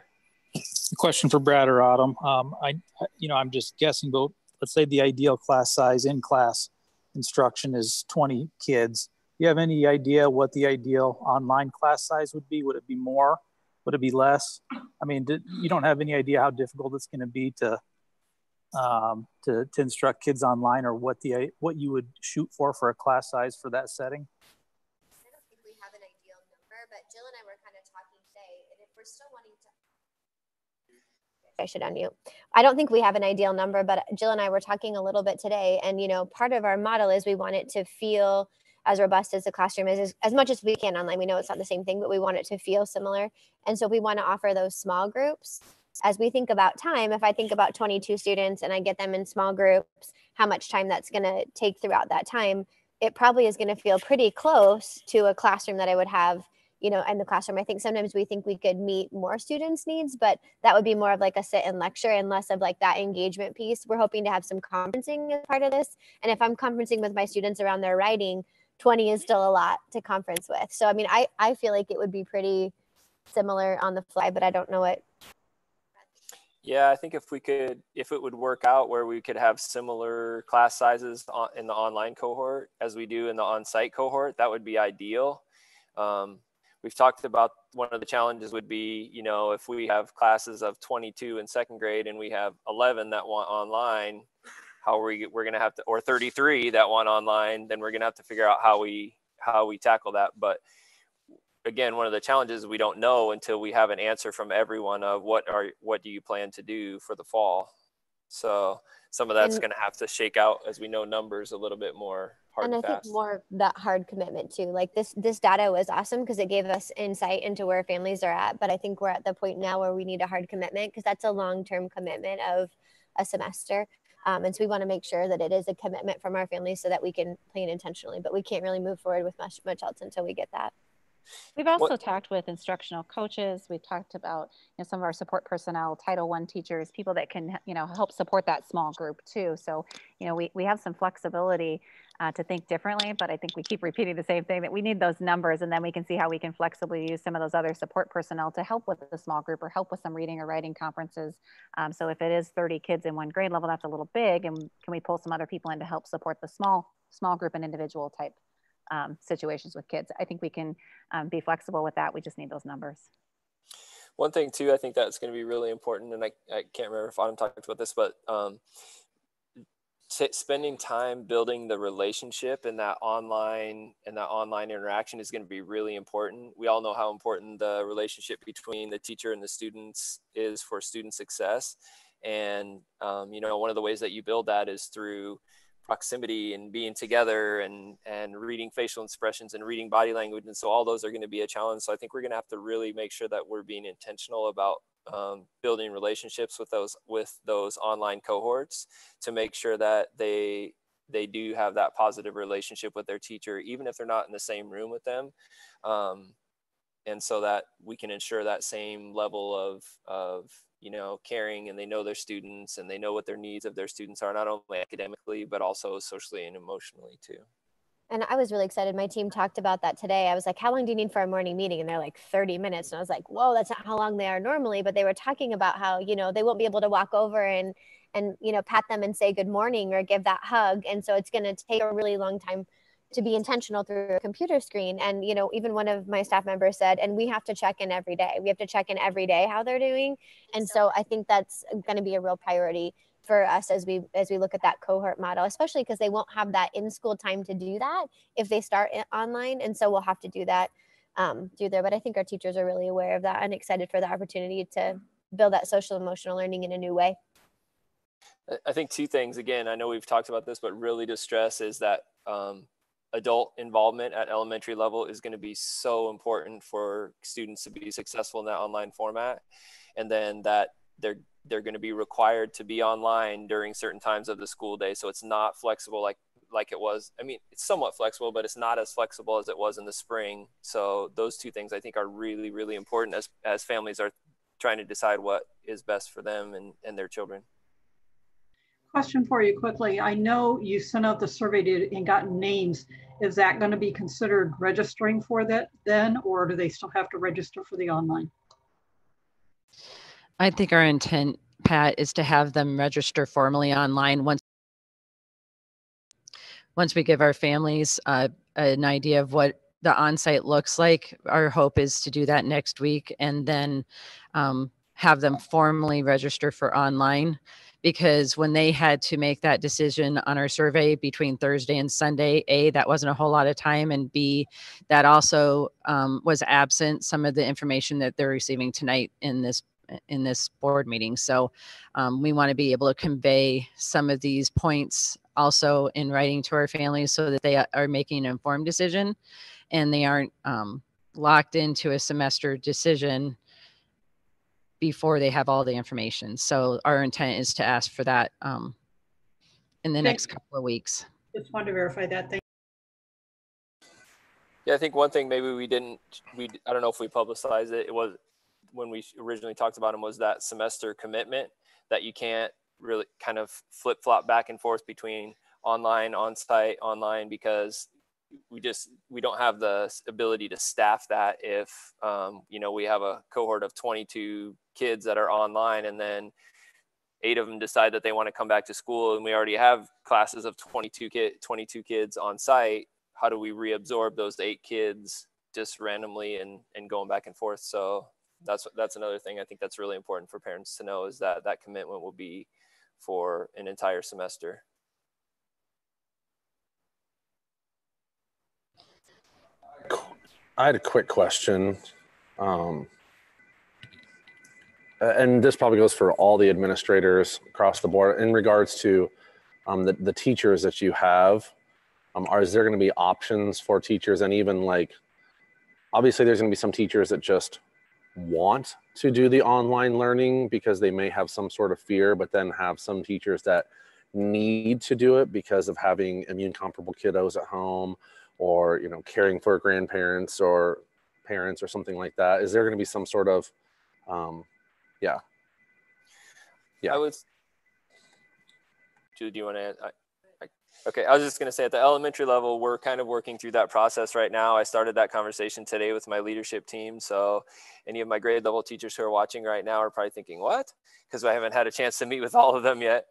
A: A question for Brad or Autumn. I'm just guessing, but let's say the ideal class size in class instruction is 20 kids. Do you have any idea what the ideal online class size would be? Would it be more? Would it be less? I mean, you don't have any idea how difficult it's going to be to instruct kids online, or what you would shoot for a class size for that setting?
L: I don't think we have an ideal number, but Jill and I were kind of talking today, and if we're still wanting to, I should unmute. I don't think we have an ideal number, but Jill and I were talking a little bit today, and part of our model is we want it to feel as robust as the classroom is, as much as we can online. We know it's not the same thing, but we want it to feel similar. And so we want to offer those small groups. As we think about time, if I think about 22 students and I get them in small groups, how much time that's going to take throughout that time, it probably is going to feel pretty close to a classroom that I would have, in the classroom. I think sometimes we think we could meet more students' needs, but that would be more of like a sit and lecture and less of like that engagement piece. We're hoping to have some conferencing as part of this. And if I'm conferencing with my students around their writing, 20 is still a lot to conference with. So, I mean, I feel like it would be pretty similar on the fly, but I don't know what.
F: Yeah, I think if it would work out where we could have similar class sizes in the online cohort as we do in the on-site cohort, that would be ideal. We've talked about one of the challenges would be, if we have classes of 22 in second grade and we have 11 that want online, we're going to have to, or 33 that want online, then we're going to have to figure out how we tackle that. But again, one of the challenges, we don't know until we have an answer from everyone of what do you plan to do for the fall. So some of that's going to have to shake out as we know numbers a little bit more hard and fast.
L: I think more that hard commitment too. Like this data was awesome because it gave us insight into where families are at. But I think we're at the point now where we need a hard commitment because that's a long-term commitment of a semester. And so we want to make sure that it is a commitment from our families so that we can plan intentionally. But we can't really move forward with much else until we get that.
J: We've also talked with instructional coaches. We've talked about some of our support personnel, Title I teachers, people that can help support that small group too. So we have some flexibility to think differently, but I think we keep repeating the same thing, that we need those numbers, and then we can see how we can flexibly use some of those other support personnel to help with the small group or help with some reading or writing conferences. So if it is 30 kids in one grade level, that's a little big, and can we pull some other people in to help support the small group and individual type situations with kids? I think we can be flexible with that. We just need those numbers.
F: One thing too, I think that's going to be really important, and I can't remember if Autumn talked about this, but spending time building the relationship and that online interaction is going to be really important. We all know how important the relationship between the teacher and the students is for student success. And one of the ways that you build that is through proximity and being together and reading facial expressions and reading body language. And so all those are going to be a challenge. So I think we're going to have to really make sure that we're being intentional about building relationships with those online cohorts to make sure that they do have that positive relationship with their teacher, even if they're not in the same room with them. And so that we can ensure that same level of caring, and they know their students and they know what their needs of their students are, not only academically, but also socially and emotionally too.
L: And I was really excited. My team talked about that today. I was like, how long do you need for a morning meeting? And they're like 30 minutes. And I was like, whoa, that's not how long they are normally. But they were talking about how, they won't be able to walk over and pat them and say good morning or give that hug. And so it's going to take a really long time to be intentional through a computer screen. And, even one of my staff members said, and we have to check in every day. We have to check in every day how they're doing. And so I think that's going to be a real priority for us as we look at that cohort model, especially because they won't have that in-school time to do that if they start online. And so we'll have to do that through there. But I think our teachers are really aware of that and excited for the opportunity to build that social emotional learning in a new way.
F: I think two things, again, I know we've talked about this, but really to stress is that adult involvement at elementary level is going to be so important for students to be successful in that online format. And then that they're going to be required to be online during certain times of the school day. So it's not flexible like it was. I mean, it's somewhat flexible, but it's not as flexible as it was in the spring. So those two things I think are really, really important as families are trying to decide what is best for them and their children.
D: Question for you quickly. I know you sent out the survey data and gotten names. Is that going to be considered registering for that then, or do they still have to register for the online?
E: I think our intent, Pat, is to have them register formally online once we give our families an idea of what the on-site looks like. Our hope is to do that next week and then have them formally register for online, because when they had to make that decision on our survey between Thursday and Sunday, A, that wasn't a whole lot of time, and B, that also was absent some of the information that they're receiving tonight in this board meeting. So we want to be able to convey some of these points also in writing to our families so that they are making an informed decision and they aren't locked into a semester decision before they have all the information. So our intent is to ask for that in the next couple of weeks.
D: Just wanted to verify that. Thank
F: Yeah, I think one thing maybe I don't know if we publicized it. It was when we originally talked about them, was that semester commitment that you can't really kind of flip flop back and forth between online, on-site, online, because we don't have the ability to staff that if we have a cohort of 22 kids that are online and then 8 of them decide that they want to come back to school and we already have classes of 22 kids on site. How do we reabsorb those 8 kids just randomly and going back and forth? So that's another thing I think that's really important for parents to know, is that commitment will be for an entire semester.
H: I had a quick question. And this probably goes for all the administrators across the board in regards to the teachers that you have. Is there going to be options for teachers? And even like, obviously there's going to be some teachers that just want to do the online learning because they may have some sort of fear, but then have some teachers that need to do it because of having immune comparable kiddos at home, or caring for grandparents or parents or something like that. Is there going to be some sort of yeah.
F: I would. Jude, do you want to add? Okay, I was just going to say at the elementary level, we're kind of working through that process right now. I started that conversation today with my leadership team. So any of my grade level teachers who are watching right now are probably thinking, what? Because I haven't had a chance to meet with all of them yet.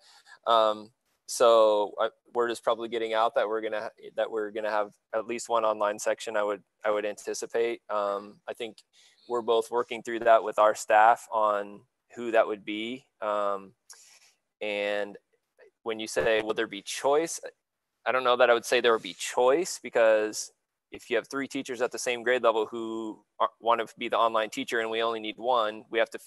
F: So word is probably getting out that we're gonna have at least one online section. I would anticipate. I think we're both working through that with our staff on who that would be. And when you say, will there be choice? I don't know that I would say there would be choice, because if you have 3 teachers at the same grade level who want to be the online teacher and we only need one, we have to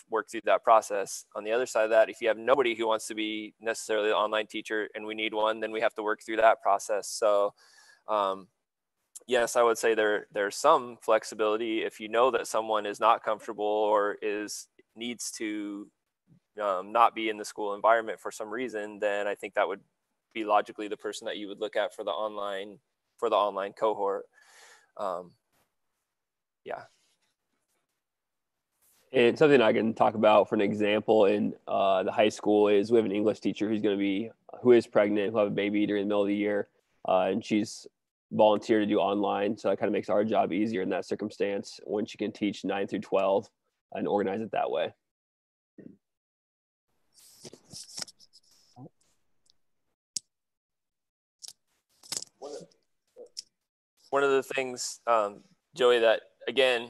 F: work through that process. On the other side of that, if you have nobody who wants to be necessarily the online teacher and we need one, then we have to work through that process. So yes, I would say there's some flexibility. If you know that someone is not comfortable or needs to not be in the school environment for some reason, then I think that would be logically the person that you would look at for the online cohort. Yeah.
M: And something I can talk about for an example in the high school is we have an English teacher who is pregnant, who have a baby during the middle of the year, and she's volunteered to do online. So that kind of makes our job easier in that circumstance when she can teach 9 through 12 and organize it that way.
F: One of the things, Joey, that again,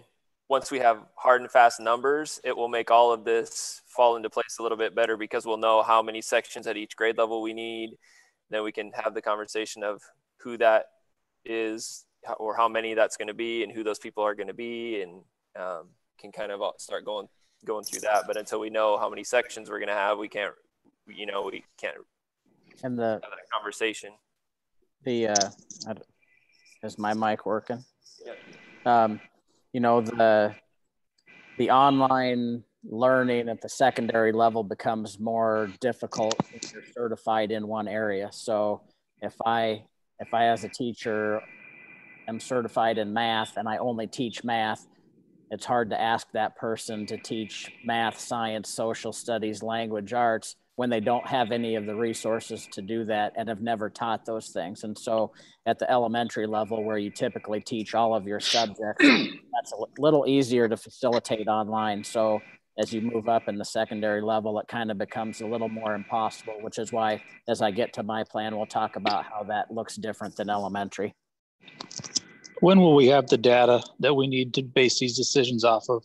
F: once we have hard and fast numbers, it will make all of this fall into place a little bit better, because we'll know how many sections at each grade level we need. Then we can have the conversation of who that is or how many that's going to be and who those people are going to be, and can kind of start going through that. But until we know how many sections we're going to have, we can't
N: and
F: have that conversation.
N: Is my mic working? You know, the online learning at the secondary level becomes more difficult if you're certified in one area. So if I as a teacher am certified in math and I only teach math, it's hard to ask that person to teach math, science, social studies, language arts when they don't have any of the resources to do that and have never taught those things. And so at the elementary level, where you typically teach all of your subjects, that's a little easier to facilitate online. So as you move up in the secondary level, it kind of becomes a little more impossible, which is why as I get to my plan, we'll talk about how that looks different than elementary.
A: When will we have the data that we need to base these decisions off of?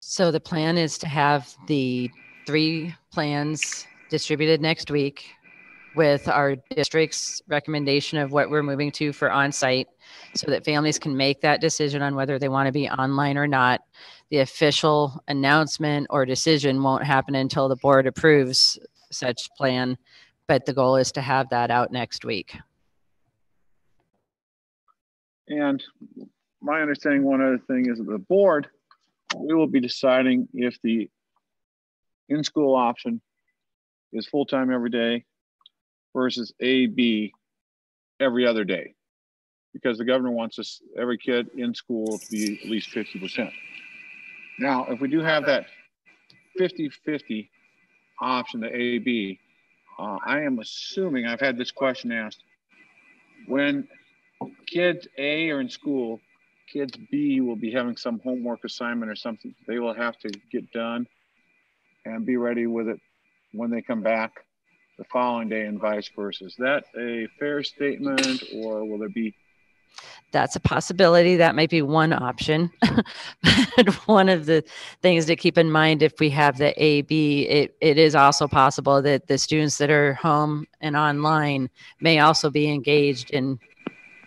E: So the plan is to have the 3 plans distributed next week with our district's recommendation of what we're moving to for on-site so that families can make that decision on whether they want to be online or not. The official announcement or decision won't happen until the board approves such plan, but the goal is to have that out next week.
B: And my understanding, one other thing is that the board, we will be deciding if the in-school option is full-time every day versus A/B every other day, because the governor wants us, every kid in school, to be at least 50%. Now, if we do have that 50-50 option, the A/B, I am assuming, I've had this question asked, when kids A are in school, kids B will be having some homework assignment or something they will have to get done and be ready with it when they come back the following day and vice versa. Is that a fair statement, or will there be?
E: That's a possibility. That might be one option. But one of the things to keep in mind, if we have the A/B, it is also possible that the students that are home and online may also be engaged in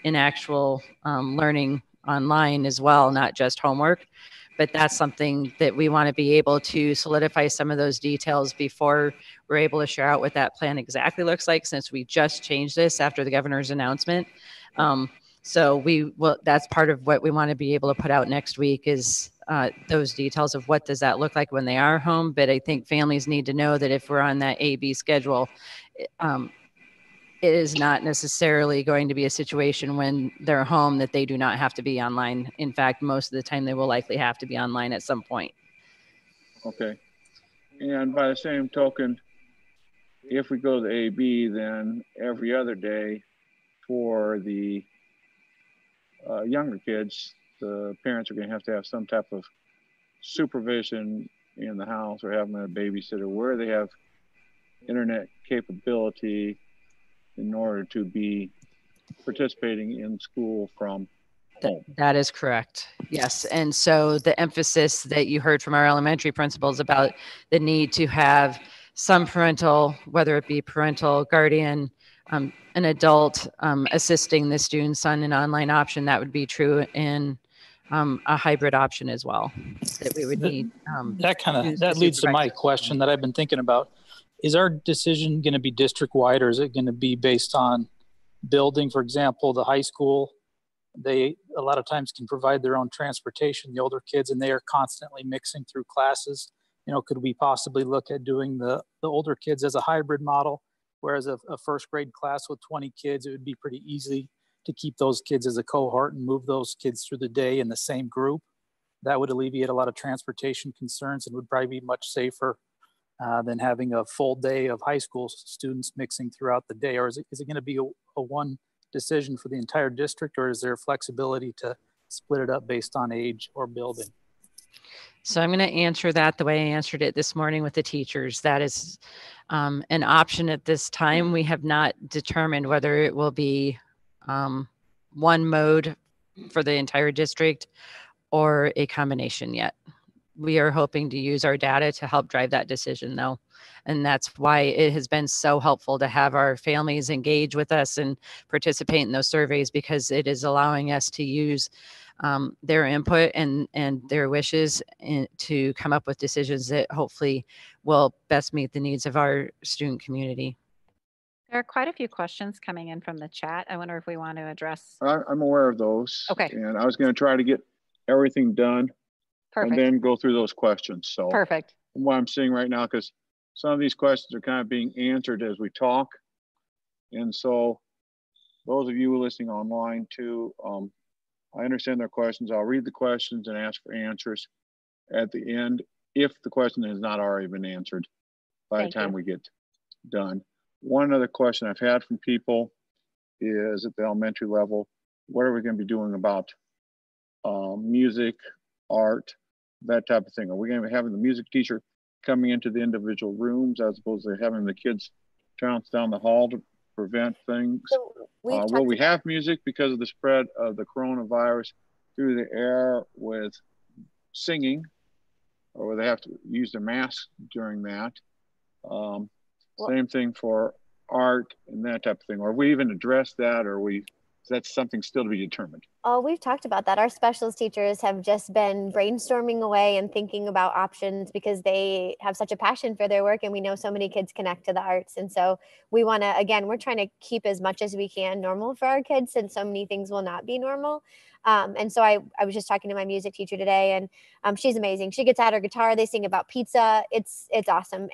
E: actual learning online as well, not just homework. But that's something that we want to be able to solidify some of those details before we're able to share out what that plan exactly looks like, since we just changed this after the governor's announcement. So that's part of what we want to be able to put out next week is those details of what does that look like when they are home. But I think families need to know that if we're on that A/B schedule, it is not necessarily going to be a situation when they're home that they do not have to be online. In fact, most of the time they will likely have to be online at some point.
B: Okay. And by the same token, if we go to the A/B, then every other day for the younger kids, the parents are going to have some type of supervision in the house or having a babysitter where they have internet capability in order to be participating in school from home.
E: That is correct. Yes. And so the emphasis that you heard from our elementary principals about the need to have some parental, whether it be parental, guardian, an adult assisting the students on an online option, that would be true in a hybrid option as well, that we would need.
A: That leads to my question that I've been thinking about. Is our decision going to be district-wide, or is it going to be based on building? For example, the high school, they a lot of times can provide their own transportation, the older kids, and they are constantly mixing through classes. You know, could we possibly look at doing the older kids as a hybrid model, whereas a first grade class with 20 kids, it would be pretty easy to keep those kids as a cohort and move those kids through the day in the same group. That would alleviate a lot of transportation concerns and would probably be much safer than having a full day of high school students mixing throughout the day. Or is it going to be a one decision for the entire district, or is there flexibility to split it up based on age or building?
E: So I'm going to answer that the way I answered it this morning with the teachers. That is an option at this time. We have not determined whether it will be one mode for the entire district or a combination yet. We are hoping to use our data to help drive that decision though. And that's why it has been so helpful to have our families engage with us and participate in those surveys, because it is allowing us to use their input and their wishes to come up with decisions that hopefully will best meet the needs of our student community.
J: There are quite a few questions coming in from the chat. I wonder if we want to address.
B: I'm aware of those.
J: Okay.
B: And I was going to try to get everything done.
J: Perfect.
B: And then go through those questions. So
J: perfect.
B: From what I'm seeing right now, because some of these questions are kind of being answered as we talk. And so those of you listening online too, I understand their questions. I'll read the questions and ask for answers at the end if the question has not already been answered by the time we get done. One other question I've had from people is at the elementary level, what are we going to be doing about music, art, that type of thing? Are we going to be having the music teacher coming into the individual rooms as opposed to having the kids bounce down the hall to prevent things?
L: So
B: will we have music because of the spread of the coronavirus through the air with singing, or will they have to use their masks during that? Same thing for art and that type of thing. Or we even address that, or that's something still to be determined?
L: Oh, we've talked about that. Our specials teachers have just been brainstorming away and thinking about options because they have such a passion for their work, and we know so many kids connect to the arts. And so we want to, again, we're trying to keep as much as we can normal for our kids, since so many things will not be normal. And so I was just talking to my music teacher today, and she's amazing. She gets out her guitar, they sing about pizza. It's awesome.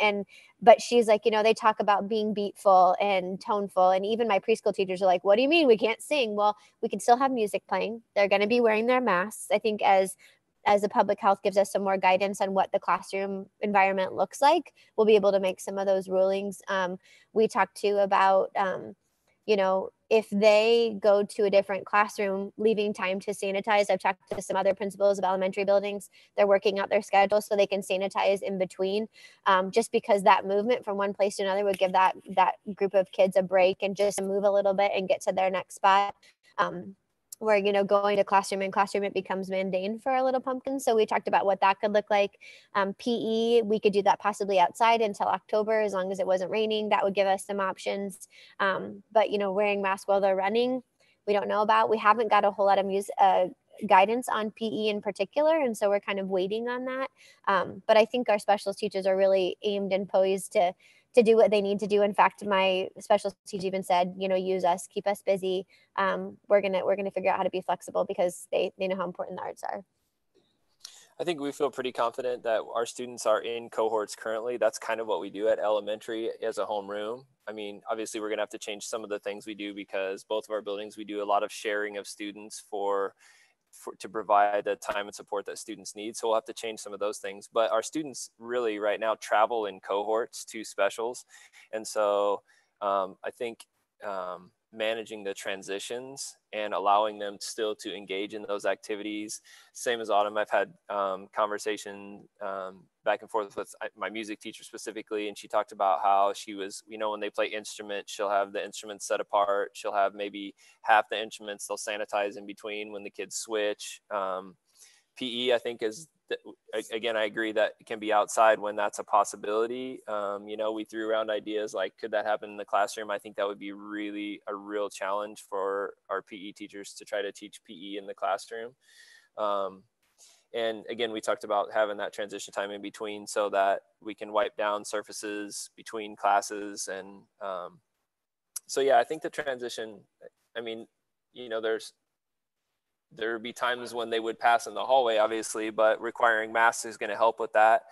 L: But she's like, they talk about being beatful and toneful. And even my preschool teachers are like, what do you mean we can't sing? Well, we can still have music playing. They're going to be wearing their masks. I think as the public health gives us some more guidance on what the classroom environment looks like, we'll be able to make some of those rulings. We talked too about, if they go to a different classroom, leaving time to sanitize. I've talked to some other principals of elementary buildings. They're working out their schedule so they can sanitize in between, just because that movement from one place to another would give that group of kids a break and just move a little bit and get to their next spot. Where, going to classroom and classroom, it becomes mundane for our little pumpkins. So we talked about what that could look like. PE, we could do that possibly outside until October, as long as it wasn't raining. That would give us some options. But, wearing masks while they're running, we don't know about. We haven't got a whole lot of guidance on PE in particular. And so we're kind of waiting on that. But I think our special teachers are really aimed and poised to do what they need to do. In fact, my special teacher even said, use us, keep us busy. We're gonna figure out how to be flexible because they know how important the arts are.
F: I think we feel pretty confident that our students are in cohorts currently. That's kind of what we do at elementary as a homeroom. I mean, obviously we're gonna have to change some of the things we do because both of our buildings, we do a lot of sharing of students to provide the time and support that students need. So we'll have to change some of those things. But our students really right now travel in cohorts to specials. And so I think managing the transitions and allowing them still to engage in those activities. Same as Autumn, I've had conversation back and forth with my music teacher specifically, and she talked about how she was, when they play instruments, she'll have the instruments set apart. She'll have maybe half the instruments they'll sanitize in between when the kids switch. PE, I think, is, again, I agree that it can be outside when that's a possibility. We threw around ideas like, could that happen in the classroom? I think that would be really a real challenge for our PE teachers to try to teach PE in the classroom. And again, we talked about having that transition time in between so that we can wipe down surfaces between classes. And so, yeah, I think the transition, there would be times when they would pass in the hallway, obviously, but requiring masks is going to help with that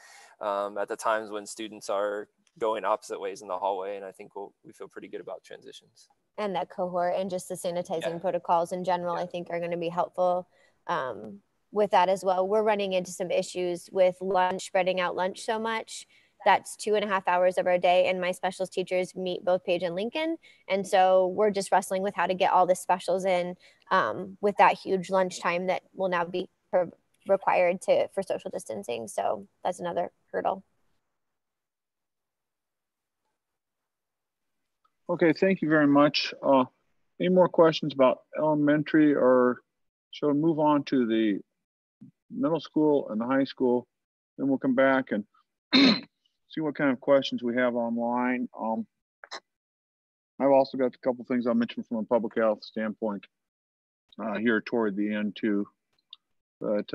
F: at the times when students are going opposite ways in the hallway. And I think we feel pretty good about transitions.
L: And that cohort and just the sanitizing protocols in general, I think are going to be helpful with that as well. We're running into some issues with lunch, spreading out lunch so much. That's 2.5 hours of our day. And my specials teachers meet both Paige and Lincoln. And so we're just wrestling with how to get all the specials in with that huge lunchtime that will now be required for social distancing. So that's another hurdle.
B: Okay, thank you very much. Any more questions about elementary, or shall we move on to the middle school and the high school? Then we'll come back and see what kind of questions we have online. I've also got a couple things I'll mention from a public health standpoint here toward the end too. But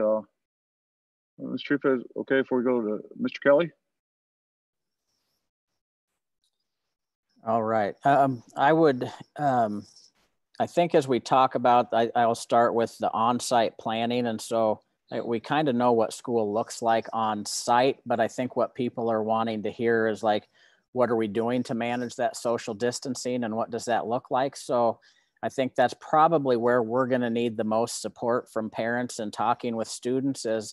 B: Ms. Trifa, okay, before we go to Mr. Kelly?
N: All right. I would, I think as we talk about, I'll start with the on-site planning. And so we kind of know what school looks like on site, but I think what people are wanting to hear is like, what are we doing to manage that social distancing and what does that look like? So I think that's probably where we're going to need the most support from parents and talking with students as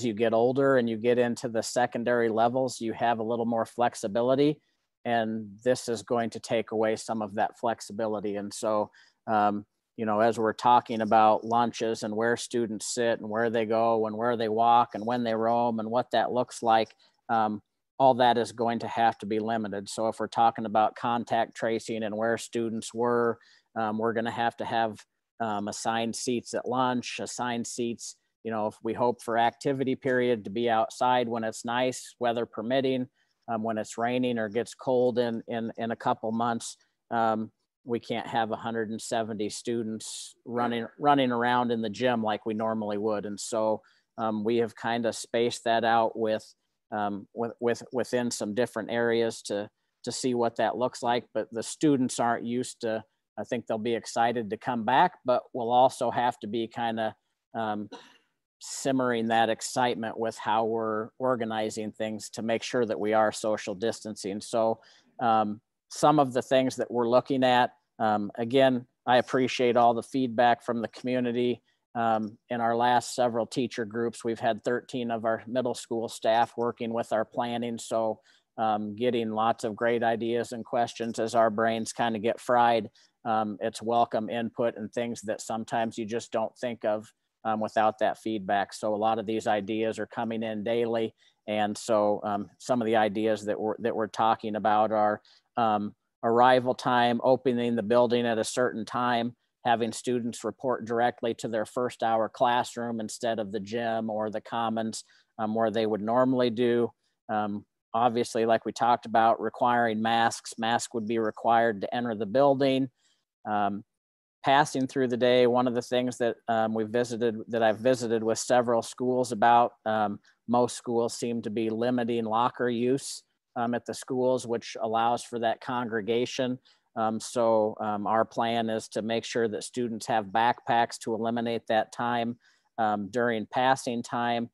N: you get older and you get into the secondary levels, you have a little more flexibility. And this is going to take away some of that flexibility. And so, you know, as we're talking about lunches and where students sit and where they go and where they walk and when they roam and what that looks like, all that is going to have to be limited. So if we're talking about contact tracing and where students were, we're going to have assigned seats at lunch, assigned seats, you know, if we hope for activity period to be outside when it's nice, weather permitting, when it's raining or gets cold in a couple months, we can't have 170 students running around in the gym like we normally would. And so we have kind of spaced that out within some different areas to see what that looks like. But the students aren't used to, I think they'll be excited to come back, but we'll also have to be kind of simmering that excitement with how we're organizing things to make sure that we are social distancing. So some of the things that we're looking at, again, I appreciate all the feedback from the community. In our last several teacher groups, we've had 13 of our middle school staff working with our planning. So getting lots of great ideas and questions as our brains kind of get fried. It's welcome input and things that sometimes you just don't think of without that feedback. So a lot of these ideas are coming in daily. And so some of the ideas that we're talking about are arrival time, opening the building at a certain time, having students report directly to their first hour classroom instead of the gym or the commons where they would normally do. Obviously, like we talked about, requiring masks. Masks would be required to enter the building. Passing through the day, one of the things that I've visited with several schools about, most schools seem to be limiting locker use at the schools, which allows for that congregation. So our plan is to make sure that students have backpacks to eliminate that time. During passing time,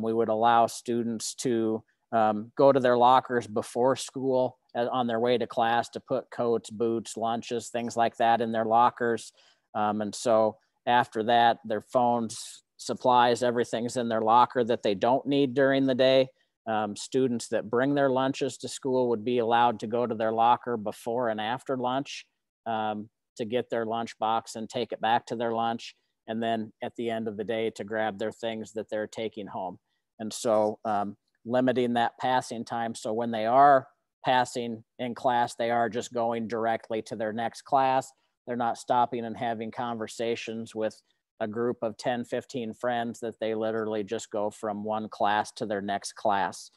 N: we would allow students to go to their lockers before school on their way to class to put coats, boots, lunches, things like that in their lockers. And so after that, their phones, supplies, everything's in their locker that they don't need during the day. Students that bring their lunches to school would be allowed to go to their locker before and after lunch to get their lunch box and take it back to their lunch. And then at the end of the day to grab their things that they're taking home. And so limiting that passing time. So when they are passing in class, they are just going directly to their next class. They're not stopping and having conversations with a group of 10, 15 friends that they literally just go from one class to their next class.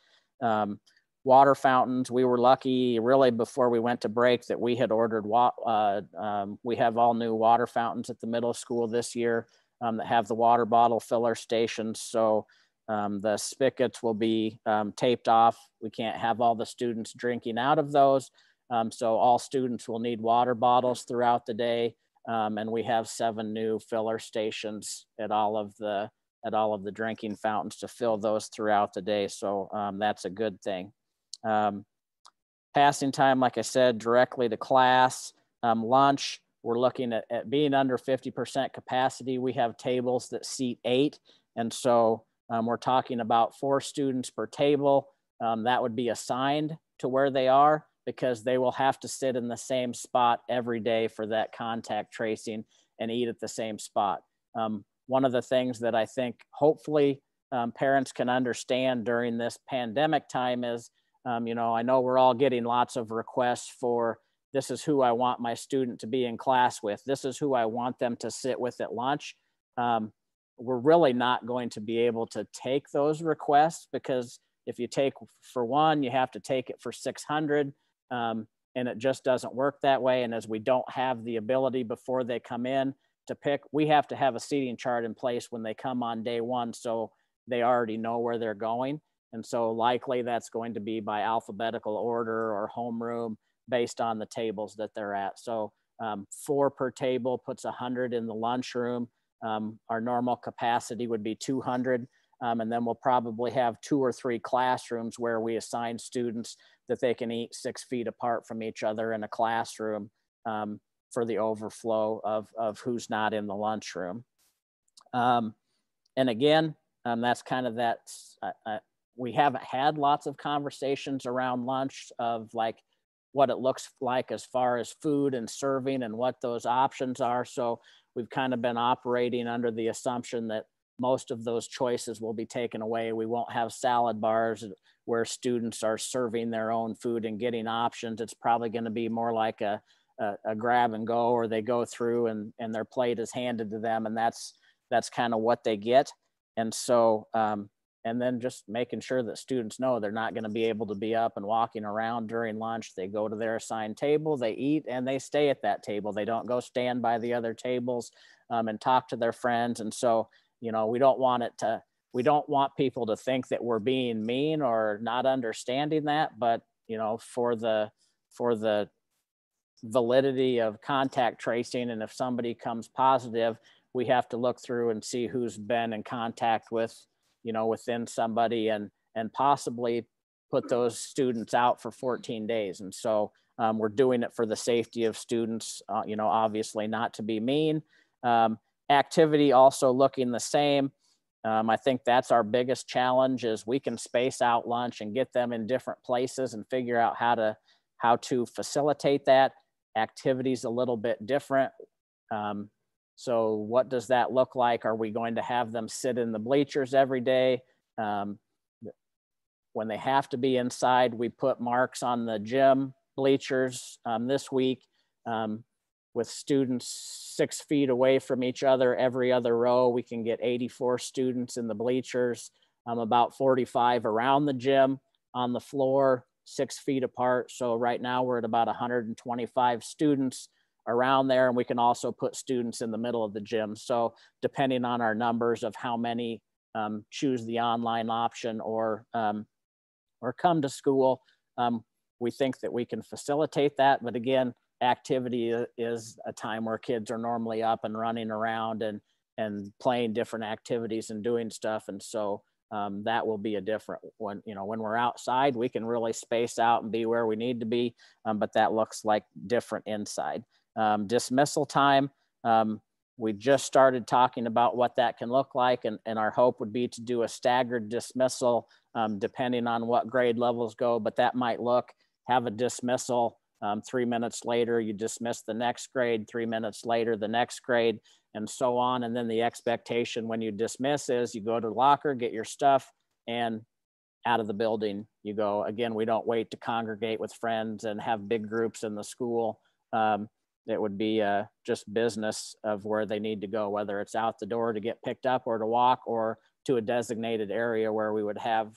N: Water fountains, we were lucky really before we went to break that we had ordered, we have all new water fountains at the middle school this year that have the water bottle filler stations. So the spigots will be taped off. We can't have all the students drinking out of those. So all students will need water bottles throughout the day. And we have 7 new filler stations at all of the drinking fountains to fill those throughout the day. So that's a good thing. Passing time, like I said, directly to class. Lunch, we're looking at being under 50% capacity. We have tables that seat 8. And so we're talking about 4 students per table. That would be assigned to where they are because they will have to sit in the same spot every day for that contact tracing and eat at the same spot. One of the things that I think hopefully parents can understand during this pandemic time is, you know, I know we're all getting lots of requests for, this is who I want my student to be in class with. This is who I want them to sit with at lunch. We're really not going to be able to take those requests because if you take for one, you have to take it for 600 and it just doesn't work that way. And as we don't have the ability before they come in to pick, we have to have a seating chart in place when they come on day 1 so they already know where they're going. And so likely that's going to be by alphabetical order or homeroom. based on the tables that they're at. So 4 per table puts 100 in the lunchroom. Our normal capacity would be 200. And then we'll probably have 2 or 3 classrooms where we assign students that they can eat 6 feet apart from each other in a classroom for the overflow of who's not in the lunchroom. And again, that's kind of that, we haven't had lots of conversations around lunch of like what it looks like as far as food and serving and what those options are. So we've kind of been operating under the assumption that most of those choices will be taken away. We won't have salad bars where students are serving their own food and getting options. It's probably going to be more like a grab and go, or they go through and their plate is handed to them, and that's kind of what they get. And so, and then just making sure that students know they're not going to be able to be up and walking around during lunch. They go to their assigned table, they eat, and they stay at that table. They don't go stand by the other tables and talk to their friends. And so, you know, we don't want people to think that we're being mean or not understanding that, but, you know, for the validity of contact tracing, and if somebody comes positive, we have to look through and see who's been in contact with, you know, within somebody, and possibly put those students out for 14 days. And so we're doing it for the safety of students, you know, obviously not to be mean. Activity also looking the same. I think that's our biggest challenge, is we can space out lunch and get them in different places and figure out how to facilitate that. Activity's a little bit different. So what does that look like? Are we going to have them sit in the bleachers every day? When they have to be inside, we put marks on the gym bleachers this week with students 6 feet away from each other. Every other row, we can get 84 students in the bleachers, about 45 around the gym on the floor, 6 feet apart. So right now we're at about 125 students around there, and we can also put students in the middle of the gym. So depending on our numbers of how many choose the online option or come to school, we think that we can facilitate that. But again, activity is a time where kids are normally up and running around and playing different activities and doing stuff. And so that will be a different one. You know, when we're outside, we can really space out and be where we need to be, but that looks like different inside. Dismissal time, we just started talking about what that can look like, and our hope would be to do a staggered dismissal depending on what grade levels go, but that might have a dismissal 3 minutes later, you dismiss the next grade, 3 minutes later, the next grade, and so on. And then the expectation when you dismiss is you go to the locker, get your stuff, and out of the building you go. Again, we don't wait to congregate with friends and have big groups in the school. It would be just business of where they need to go, whether it's out the door to get picked up or to walk, or to a designated area where we would have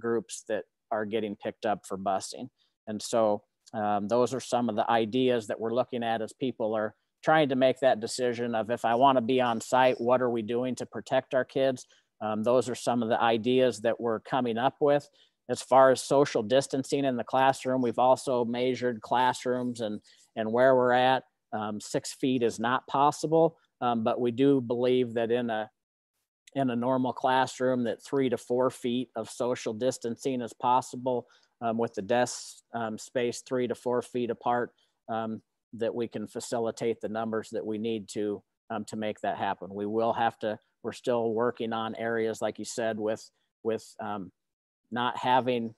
N: groups that are getting picked up for busing. And so those are some of the ideas that we're looking at as people are trying to make that decision of, if I want to be on site, what are we doing to protect our kids? Those are some of the ideas that we're coming up with. As far as social distancing in the classroom, we've also measured classrooms and where we're at. 6 feet is not possible, but we do believe that in a normal classroom that 3 to 4 feet of social distancing is possible, with the desk space 3 to 4 feet apart, that we can facilitate the numbers that we need to make that happen. We will have to, we're still working on areas, like you said, with not having,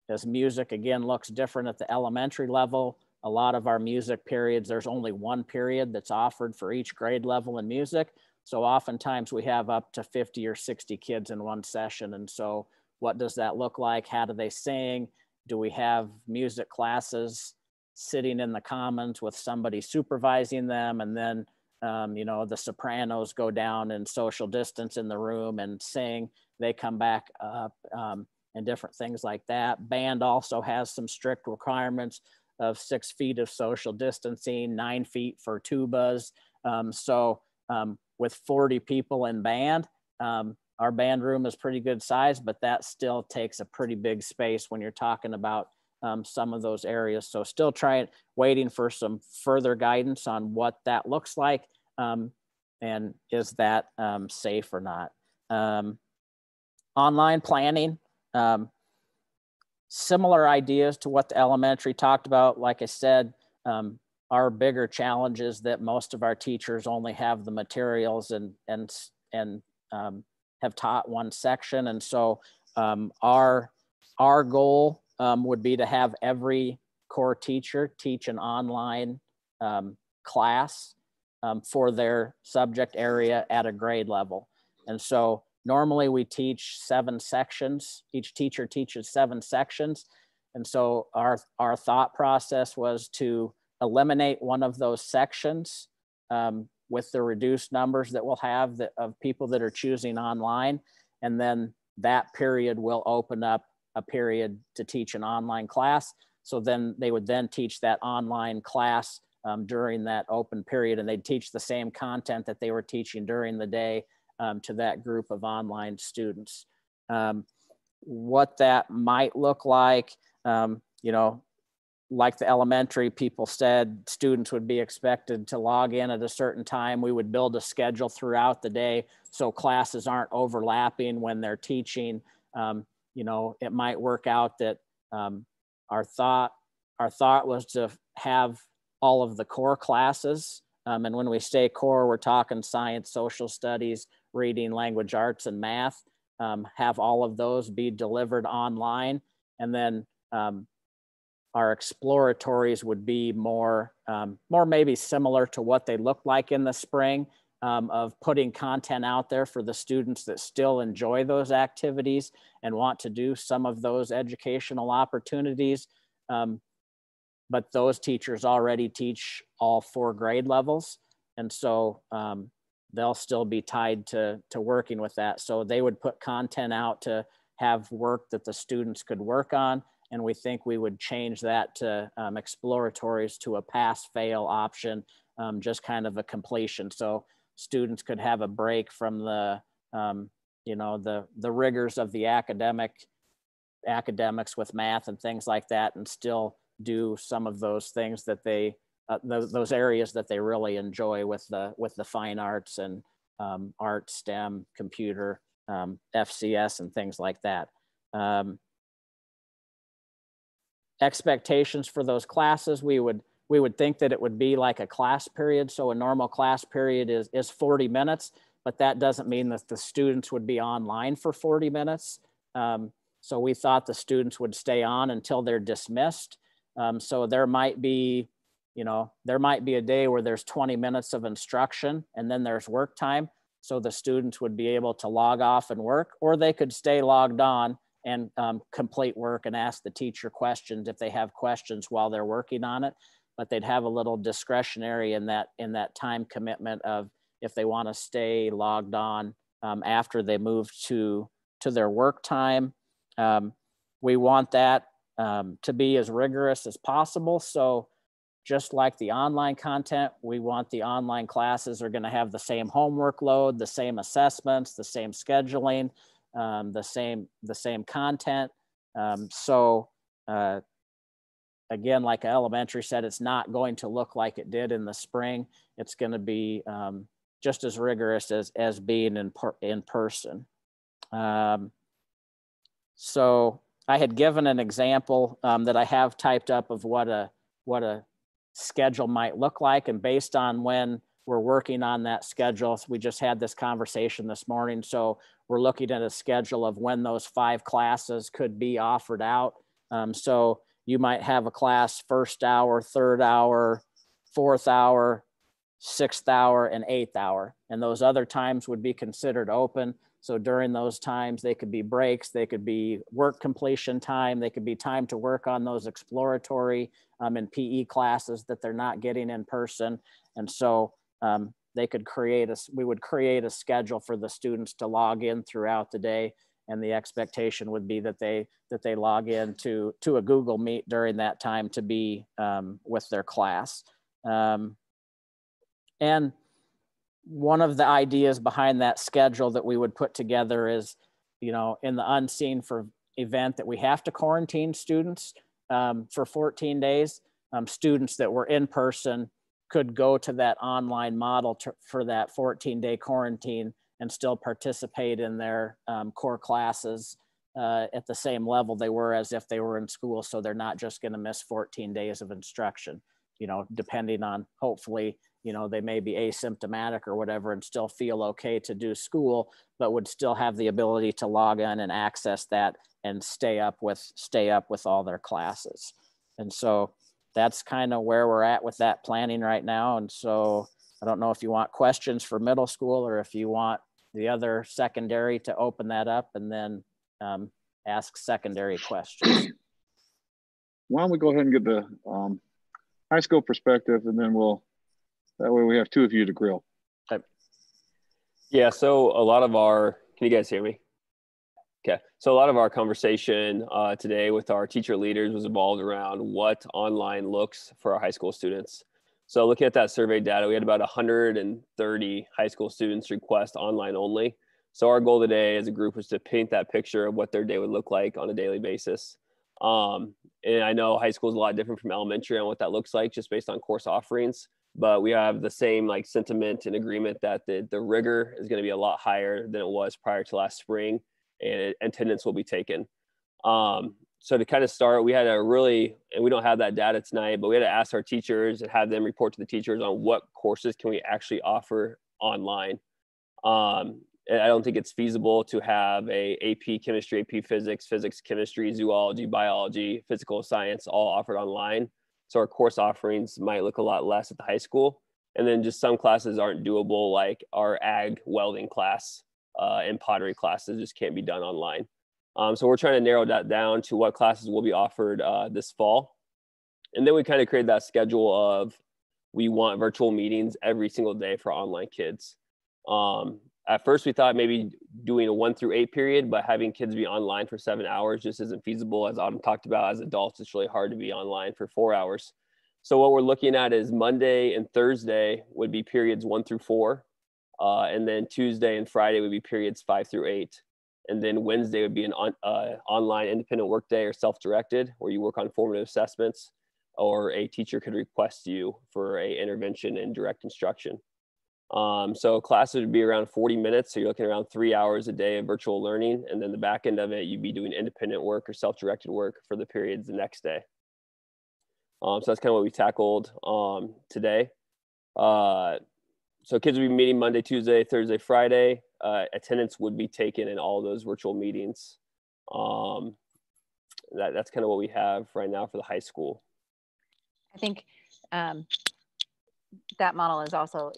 N: as music again looks different at the elementary level. A lot of our music periods, there's only one period that's offered for each grade level in music. So oftentimes we have up to 50 or 60 kids in one session. And so what does that look like? How do they sing? Do we have music classes sitting in the commons with somebody supervising them? And then, you know, the sopranos go down and social distance in the room and sing. They come back up, and different things like that. Band also has some strict requirements of 6 feet of social distancing, 9 feet for tubas. With 40 people in band, our band room is pretty good size, but that still takes a pretty big space when you're talking about some of those areas. So still waiting for some further guidance on what that looks like, and is that safe or not. Online planning, similar ideas to what the elementary talked about. Like I said, our bigger challenge is that most of our teachers only have the materials and have taught one section. And so our goal would be to have every core teacher teach an online class for their subject area at a grade level. And so normally we teach 7 sections. Each teacher teaches 7 sections. And so our thought process was to eliminate one of those sections with the reduced numbers that we'll have of people that are choosing online. And then that period will open up a period to teach an online class. So then they would then teach that online class during that open period, and they'd teach the same content that they were teaching during the day to that group of online students. What that might look like, you know, like the elementary people said, students would be expected to log in at a certain time. We would build a schedule throughout the day so classes aren't overlapping when they're teaching. You know, it might work out that our thought was to have all of the core classes. And when we say core, we're talking science, social studies, reading, language arts, and math. Have all of those be delivered online. And then our exploratories would be more maybe similar to what they look like in the spring, of putting content out there for the students that still enjoy those activities and want to do some of those educational opportunities. But those teachers already teach all 4 grade levels. And so they'll still be tied to working with that. So they would put content out to have work that the students could work on. And we think we would change that to exploratories to a pass-fail option, just kind of a completion. So students could have a break from the, you know, the rigors of the academics with math and things like that, and still do some of those things that they, those areas that they really enjoy with the fine arts and art, STEM, computer, FCS, and things like that. Expectations for those classes, we would think that it would be like a class period. So a normal class period is 40 minutes, but that doesn't mean that the students would be online for 40 minutes. So we thought the students would stay on until they're dismissed. So there might be, you know, there might be a day where there's 20 minutes of instruction and then there's work time. So the students would be able to log off and work, or they could stay logged on and complete work and ask the teacher questions if they have questions while they're working on it. But they'd have a little discretionary in that time commitment of if they want to stay logged on after they move to their work time. We want that to be as rigorous as possible. So just like the online content, we want the online classes are going to have the same homework load, the same assessments, the same scheduling, the same content. So again, like elementary said, it's not going to look like it did in the spring. It's going to be just as rigorous as being in person. So I had given an example that I have typed up of what a schedule might look like, and based on when we're working on that schedule, we just had this conversation this morning. So we're looking at a schedule of when those 5 classes could be offered out. So you might have a class 1st hour, 3rd hour, 4th hour, 6th hour, and 8th hour. And those other times would be considered open. So during those times, they could be breaks, they could be work completion time, they could be time to work on those exploratory and PE classes that they're not getting in person. And so they could we would create a schedule for the students to log in throughout the day. And the expectation would be that they log in to a Google Meet during that time to be with their class. And one of the ideas behind that schedule that we would put together is, you know, in the unseen for event that we have to quarantine students, for 14 days, students that were in person could go to that online model for that 14-day quarantine and still participate in their core classes at the same level they were as if they were in school. So they're not just going to miss 14 days of instruction, you know, depending on, hopefully, you know, they may be asymptomatic or whatever and still feel okay to do school, but would still have the ability to log in and access that and stay up with all their classes. And so that's kind of where we're at with that planning right now. And so I don't know if you want questions for middle school or if you want the other secondary to open that up and then ask secondary questions.
B: Why don't we go ahead and get the high school perspective, and then that way we have two of you to grill.
M: Okay. Yeah, so a lot of our, can you guys hear me? Okay, so a lot of our conversation today with our teacher leaders was involved around what online looks for our high school students. So looking at that survey data, we had about 130 high school students request online only. So our goal today as a group was to paint that picture of what their day would look like on a daily basis. And I know high school is a lot different from elementary on what that looks like just based on course offerings, but we have the same like sentiment and agreement that the rigor is going to be a lot higher than it was prior to last spring, and attendance will be taken. So to kind of start, we had a really, and we don't have that data tonight, but we had to ask our teachers and have them report to the teachers on what courses can we actually offer online. And I don't think it's feasible to have a AP chemistry, AP physics, physics, chemistry, zoology, biology, physical science all offered online. So our course offerings might look a lot less at the high school. And then just some classes aren't doable, like our ag welding class and pottery classes just can't be done online. So we're trying to narrow that down to what classes will be offered this fall. And then we kind of created that schedule of we want virtual meetings every single day for online kids. At first, we thought maybe doing a 1 through 8 period, but having kids be online for 7 hours just isn't feasible. As Autumn talked about, as adults, it's really hard to be online for 4 hours. So what we're looking at is Monday and Thursday would be periods 1 through 4. And then Tuesday and Friday would be periods 5 through 8. And then Wednesday would be an online independent work day or self-directed, where you work on formative assessments, or a teacher could request you for a intervention and direct instruction. So classes would be around 40 minutes. So you're looking around 3 hours a day of virtual learning. And then the back end of it, you'd be doing independent work or self-directed work for the periods the next day. So that's kind of what we tackled today. So kids would be meeting Monday, Tuesday, Thursday, Friday. Attendance would be taken in all those virtual meetings. That's kind of what we have right now for the high school.
J: I think that model is also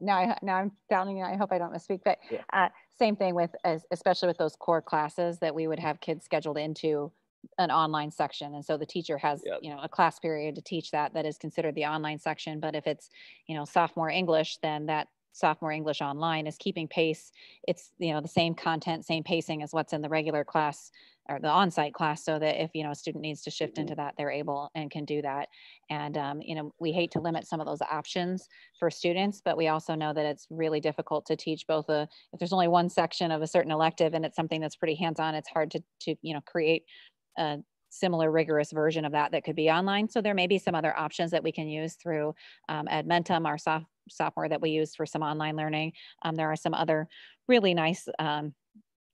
J: now I'm telling you, I hope I don't misspeak, but yeah. Same thing with, especially with those core classes that we would have kids scheduled into an online section. And so the teacher has, you know, a class period to teach that is considered the online section. But if it's, you know, sophomore English, then that sophomore English online is keeping pace. It's, you know, the same content, same pacing as what's in the regular class or the on-site class, so that if, you know, a student needs to shift into that, they're able and can do that. And, you know, we hate to limit some of those options for students, but we also know that it's really difficult to teach both if there's only one section of a certain elective and it's something that's pretty hands-on, it's hard to, you know, create a similar rigorous version of that could be online. So there may be some other options that we can use through Edmentum, our software that we use for some online learning. There are some other really nice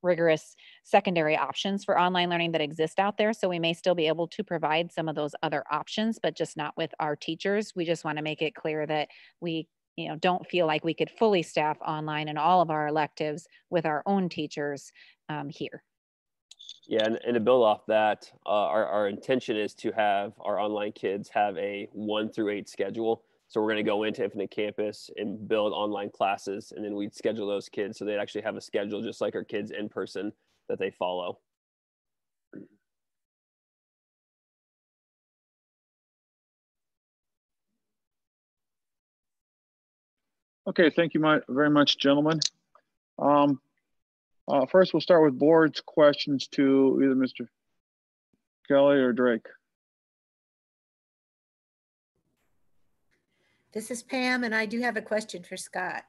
J: rigorous secondary options for online learning that exist out there. So we may still be able to provide some of those other options, but just not with our teachers. We just want to make it clear that we, you know, don't feel like we could fully staff online in all of our electives with our own teachers here.
M: Yeah, and to build off that, our intention is to have our online kids have a 1 through 8 schedule. So we're going to go into Infinite Campus and build online classes, and then we'd schedule those kids so they'd actually have a schedule just like our kids in person that they follow.
B: Okay, thank you very much, gentlemen. First, we'll start with board's questions to either Mr. Kelly or Drake.
G: This is Pam, and I do have a question for Scott.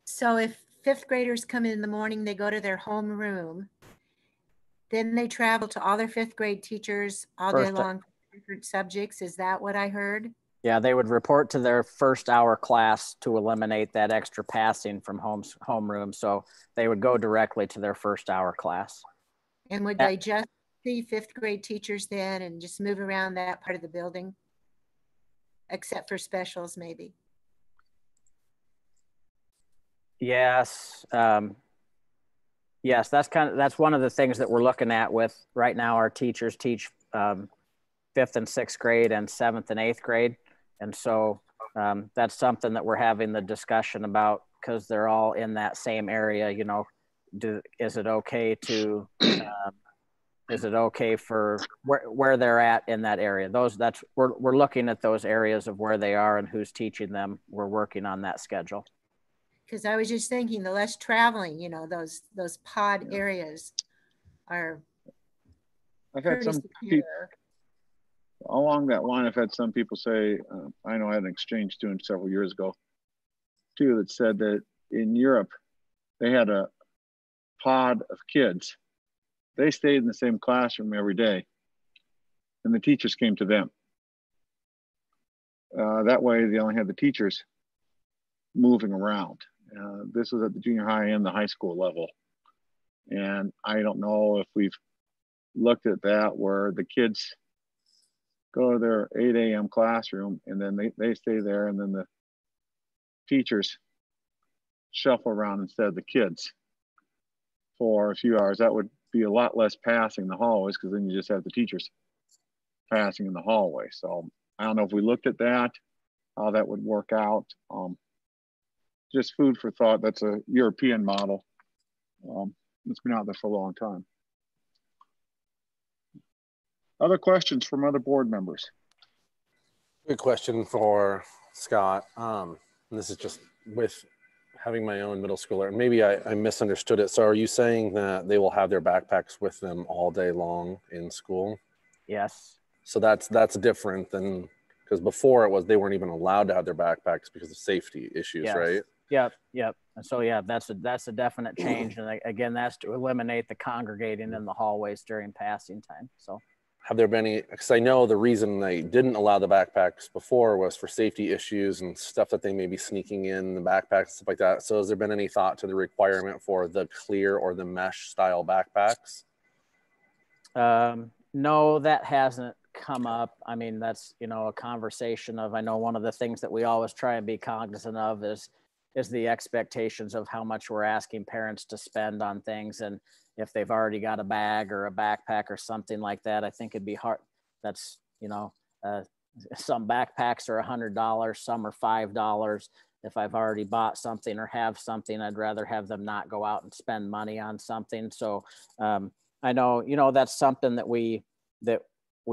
G: So if 5th graders come in the morning, they go to their home room, Then they travel to all their 5th grade teachers all day long for different subjects. Is that what I heard?
N: Yeah, they would report to their first hour class to eliminate that extra passing from homeroom. So they would go directly to their first hour class.
G: And would they just see 5th grade teachers then and just move around that part of the building? Except for specials, maybe.
N: Yes. Yes, that's one of the things that we're looking at with right now. Our teachers teach 5th and 6th grade and 7th and 8th grade. And so that's something that we're having the discussion about, because they're all in that same area. You know, is it okay to is it okay for where they're at in that area? We're looking at those areas of where they are and who's teaching them. We're working on that schedule.
G: Because I was just thinking, the less traveling, you know, those pod areas are.
B: I've had some people along that line. I've had some people say, I know I had an exchange student several years ago too that said that in Europe they had a pod of kids. They stayed in the same classroom every day, and the teachers came to them. That way, they only had the teachers moving around. This was at the junior high and the high school level. And I don't know if we've looked at that where the kids go to their 8 a.m. classroom and then they stay there, and then the teachers shuffle around instead of the kids for a few hours. That would be a lot less passing in the hallways, because then you just have the teachers passing in the hallway. So I don't know if we looked at that, how that would work out. Just food for thought. That's a European model. It's been out there for a long time. Other questions from other board members?
H: Good question for Scott. This is just with having my own middle schooler. Maybe I misunderstood it. So are you saying that they will have their backpacks with them all day long in school?
N: Yes.
H: So that's different than, because before it was they weren't even allowed to have their backpacks because of safety issues, yes. Right?
N: Yep. And so yeah, that's a definite change. And again, that's to eliminate the congregating in the hallways during passing time. So
H: have there been any, because I know the reason they didn't allow the backpacks before was for safety issues and stuff that they may be sneaking in the backpacks and stuff like that. So has there been any thought to the requirement for the clear or the mesh style backpacks?
N: No, that hasn't come up. I mean, that's, you know, a conversation of, I know one of the things that we always try and be cognizant of is the expectations of how much we're asking parents to spend on things. And if they've already got a bag or a backpack or something like that, I think it'd be hard. That's, you know, some backpacks are $100, some are $5. If I've already bought something or have something, I'd rather have them not go out and spend money on something. So I know, you know, that's something that we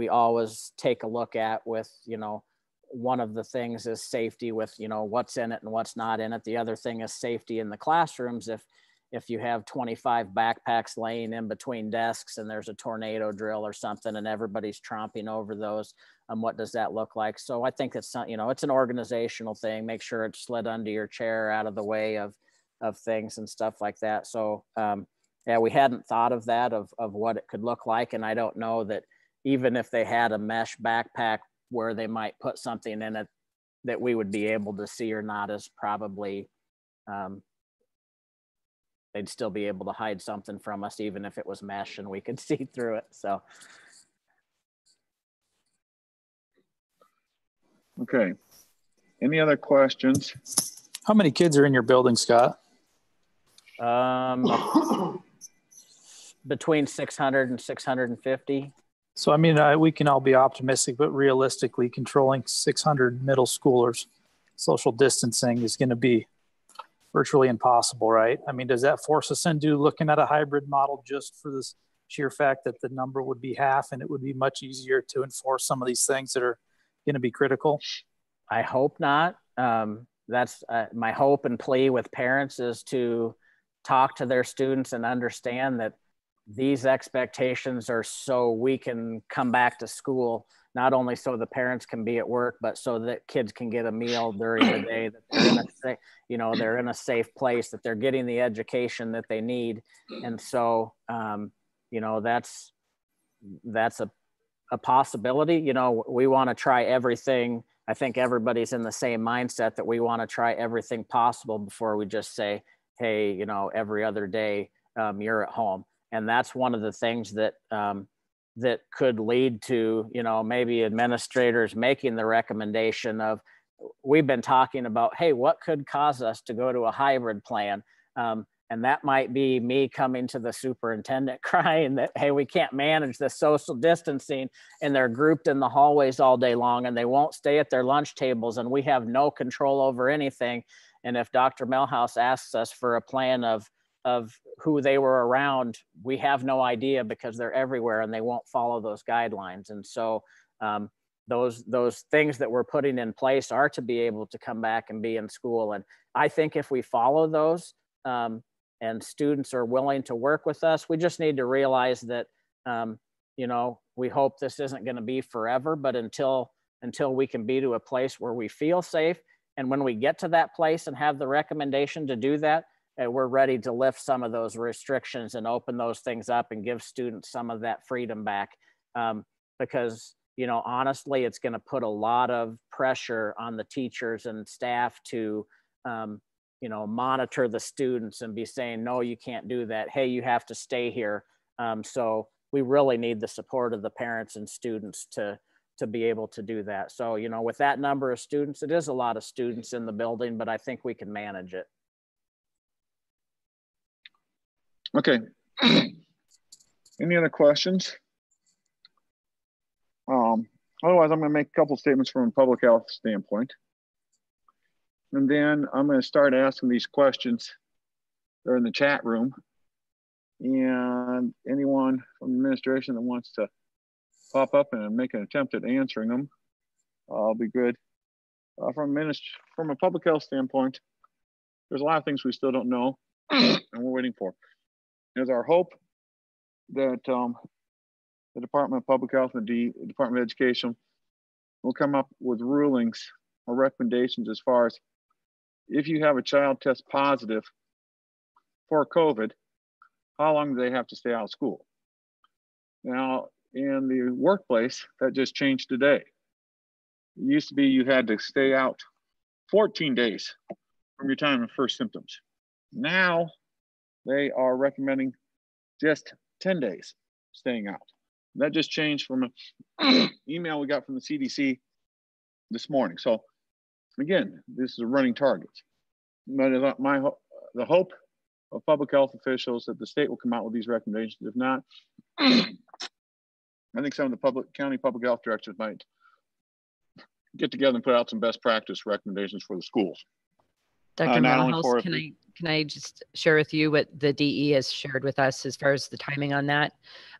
N: always take a look at with, you know, one of the things is safety with, you know, what's in it and what's not in it. The other thing is safety in the classrooms. If you have 25 backpacks laying in between desks and there's a tornado drill or something and everybody's tromping over those, what does that look like? So I think it's, you know, it's an organizational thing. Make sure it's slid under your chair, out of the way of things and stuff like that. So yeah, we hadn't thought of that, of what it could look like. And I don't know that even if they had a mesh backpack where they might put something in it that we would be able to see or not, is probably, they'd still be able to hide something from us, even if it was mesh and we could see through it. So.
B: Okay. Any other questions?
A: How many kids are in your building, Scott?
N: Between 600 and 650.
A: So, I mean, we can all be optimistic, but realistically, controlling 600 middle schoolers, social distancing is going to be virtually impossible, right? I mean, does that force us into looking at a hybrid model just for this sheer fact that the number would be half and it would be much easier to enforce some of these things that are going to be critical?
N: I hope not. That's my hope and plea with parents, is to talk to their students and understand that these expectations are so we can come back to school, not only so the parents can be at work, but so that kids can get a meal during the day, that they're in a, you know, they're in a safe place, that they're getting the education that they need. And so, you you know, that's a possibility. You know, we want to try everything. I think everybody's in the same mindset that we want to try everything possible before we just say, hey, you know, every other day you're at home. And that's one of the things that that could lead to, you know, maybe administrators making the recommendation of, we've been talking about, hey, what could cause us to go to a hybrid plan? And that might be me coming to the superintendent crying that, hey, we can't manage the social distancing, and they're grouped in the hallways all day long and they won't stay at their lunch tables and we have no control over anything. And if Dr. Melhouse asks us for a plan of who they were around, we have no idea because they're everywhere and they won't follow those guidelines. And so those things that we're putting in place are to be able to come back and be in school. And I think if we follow those, and students are willing to work with us, we just need to realize that, you know, we hope this isn't going to be forever, but until we can be to a place where we feel safe. And when we get to that place and have the recommendation to do that, we're ready to lift some of those restrictions and open those things up and give students some of that freedom back. Because, you know, honestly, it's going to put a lot of pressure on the teachers and staff to, you know, monitor the students and be saying, no, you can't do that. Hey, you have to stay here. So we really need the support of the parents and students to be able to do that. So, you know, with that number of students, it is a lot of students in the building, but I think we can manage it.
B: Okay. Any other questions? Otherwise, I'm going to make a couple statements from a public health standpoint. And then I'm going to start asking these questions. They're in the chat room. And anyone from the administration that wants to pop up and make an attempt at answering them, I'll be good. From a public health standpoint, there's a lot of things we still don't know and we're waiting for. There's our hope that the Department of Public Health and the Department of Education will come up with rulings or recommendations as far as if you have a child test positive for COVID, how long do they have to stay out of school? Now, in the workplace, that just changed today. It used to be you had to stay out 14 days from your time of first symptoms. Now, they are recommending just 10 days staying out. That just changed from an email we got from the CDC this morning. So again, this is a running target. But the hope of public health officials that the state will come out with these recommendations. If not, I think some of the county public health directors might get together and put out some best practice recommendations for the schools.
E: Dr. Melhouse, can I just share with you what the DE has shared with us as far as the timing on that?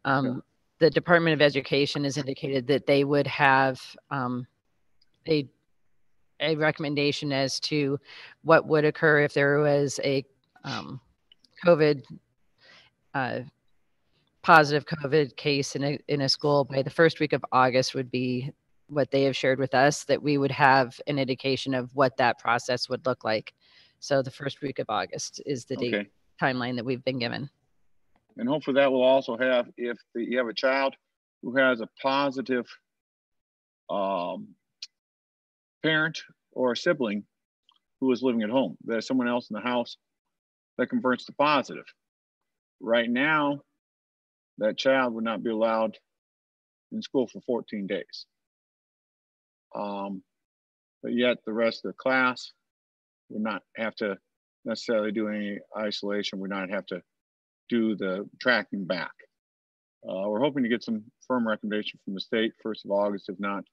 E: Yeah. The Department of Education has indicated that they would have a recommendation as to what would occur if there was a COVID positive COVID case in a school by the first week of August would be what they have shared with us, that we would have an indication of what that process would look like. So the first week of August is the date timeline that we've been given.
B: And hopefully that will also have, if you have a child who has a positive parent or a sibling who is living at home, there's someone else in the house that converts to positive. Right now, that child would not be allowed in school for 14 days. But yet the rest of the class would not have to necessarily do any isolation, would not have to do the tracking back. We're hoping to get some firm recommendation from the state 1st of August. If not,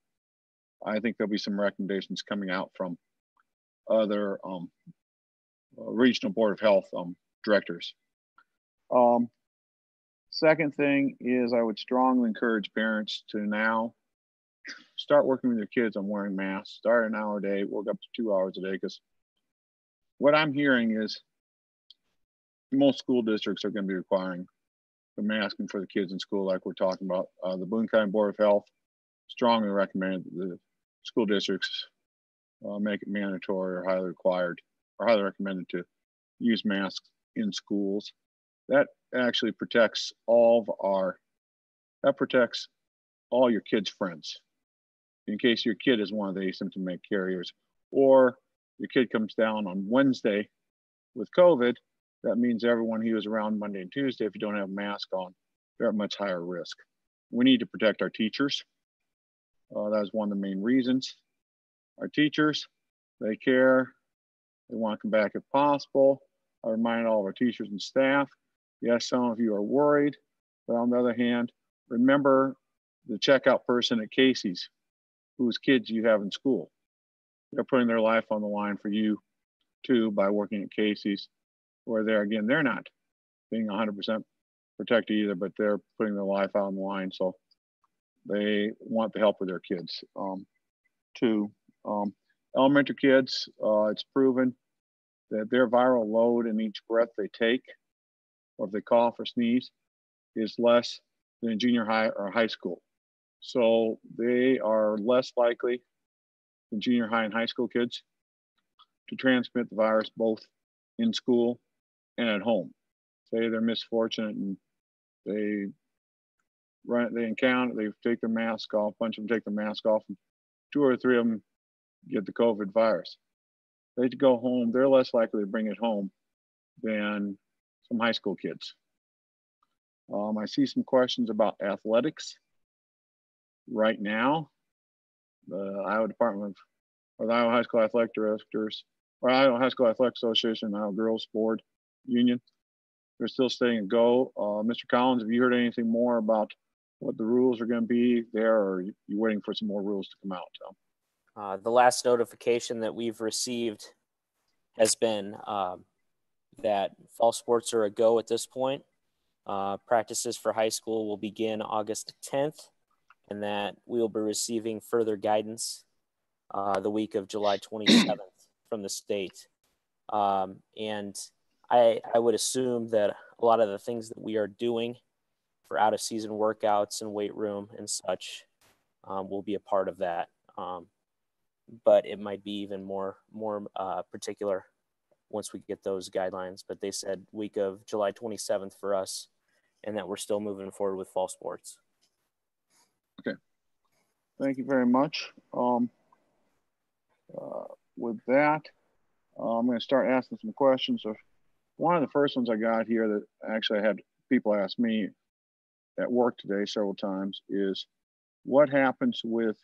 B: I think there'll be some recommendations coming out from other regional board of health directors. Second thing is I would strongly encourage parents to now start working with their kids on wearing masks. Start an hour a day, work up to 2 hours a day, because what I'm hearing is most school districts are going to be requiring the masking for the kids in school, like we're talking about. The Boone County Board of Health strongly recommended that the school districts make it mandatory or highly required or highly recommended to use masks in schools. That actually protects that protects all your kids' friends. In case your kid is one of the asymptomatic carriers, or your kid comes down on Wednesday with COVID, that means everyone he was around Monday and Tuesday, if you don't have a mask on, they're at much higher risk. We need to protect our teachers. That is one of the main reasons. Our teachers, they care. They want to come back if possible. I remind all of our teachers and staff, yes, some of you are worried, but on the other hand, remember the checkout person at Casey's, whose kids you have in school. They're putting their life on the line for you too by working at Casey's, where they're not being 100% protected either, but they're putting their life out on the line. So they want the help of their kids too. Elementary kids, it's proven that their viral load in each breath they take, or if they cough or sneeze, is less than junior high or high school. So they are less likely than junior high and high school kids to transmit the virus both in school and at home. Say they're misfortunate and they take their mask off, a bunch of them take their mask off, and 2 or 3 of them get the COVID virus. They go home, they're less likely to bring it home than some high school kids. I see some questions about athletics. Right now, the Iowa the Iowa High School Athletic Directors, or Iowa High School Athletic Association, Iowa Girls Board Union, they're still staying a go. Mr. Collins, have you heard anything more about what the rules are going to be there, or are you waiting for some more rules to come out?
F: The last notification that we've received has been that fall sports are a go at this point. Practices for high school will begin August 10th, and that we will be receiving further guidance the week of July 27th from the state. And I would assume that a lot of the things that we are doing for out-of-season workouts and weight room and such will be a part of that. But it might be even more particular once we get those guidelines. But they said week of July 27th for us, and that we're still moving forward with fall sports.
B: Okay. Thank you very much. With that, I'm going to start asking some questions. So one of the first ones I got here that actually I had people ask me at work today several times is, what happens with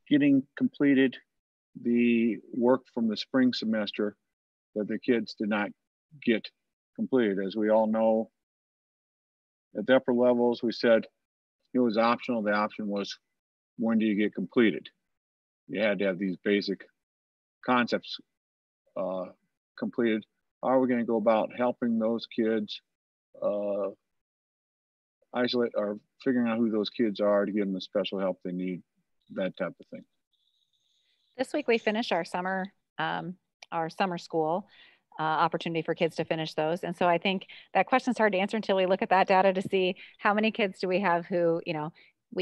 B: getting completed the work from the spring semester that the kids did not get completed? As we all know, at the upper levels, we said it was optional. The option was, when do you get completed? You had to have these basic concepts completed. How are we going to go about helping those kids isolate or figuring out who those kids are to give them the special help they need, that type of thing?
J: This week we finished our summer school opportunity for kids to finish those. And so I think that question's hard to answer until we look at that data to see how many kids do we have who,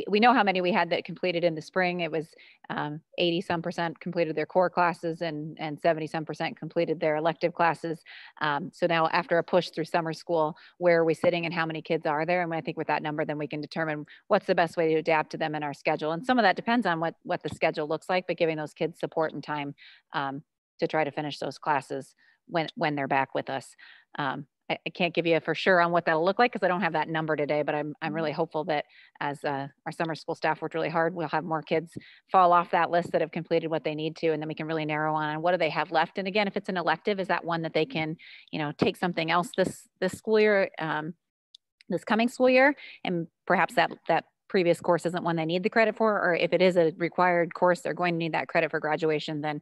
J: we know how many we had that completed in the spring. It was 80% completed their core classes and 70% completed their elective classes. So now after a push through summer school, where are we sitting and how many kids are there? And I think with that number, then we can determine what's the best way to adapt to them in our schedule. And some of that depends on what the schedule looks like, but giving those kids support and time to try to finish those classes when they're back with us. I can't give you a for sure on what that'll look like because I don't have that number today, but I'm really hopeful that as our summer school staff worked really hard, we'll have more kids fall off that list that have completed what they need to, and then we can really narrow on what do they have left. And again, if it's an elective, is that one that they can, take something else this school year, this coming school year, and perhaps that previous course isn't one they need the credit for, or if it is a required course, they're going to need that credit for graduation, then,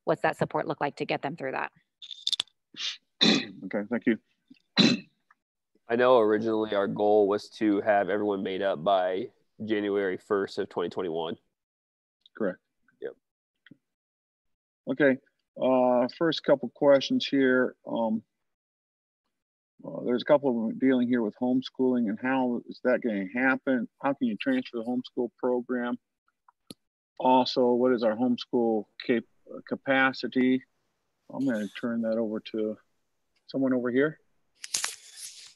J: what's that support look like to get them through that?
B: Okay, thank you.
M: I know originally our goal was to have everyone made up by January 1st of 2021.
B: Correct.
M: Yep.
B: Okay, first couple questions here. There's a couple of them dealing here with homeschooling and how is that going to happen? How can you transfer the homeschool program? Also, what is our homeschool capacity? I'm going to turn that over to someone over here.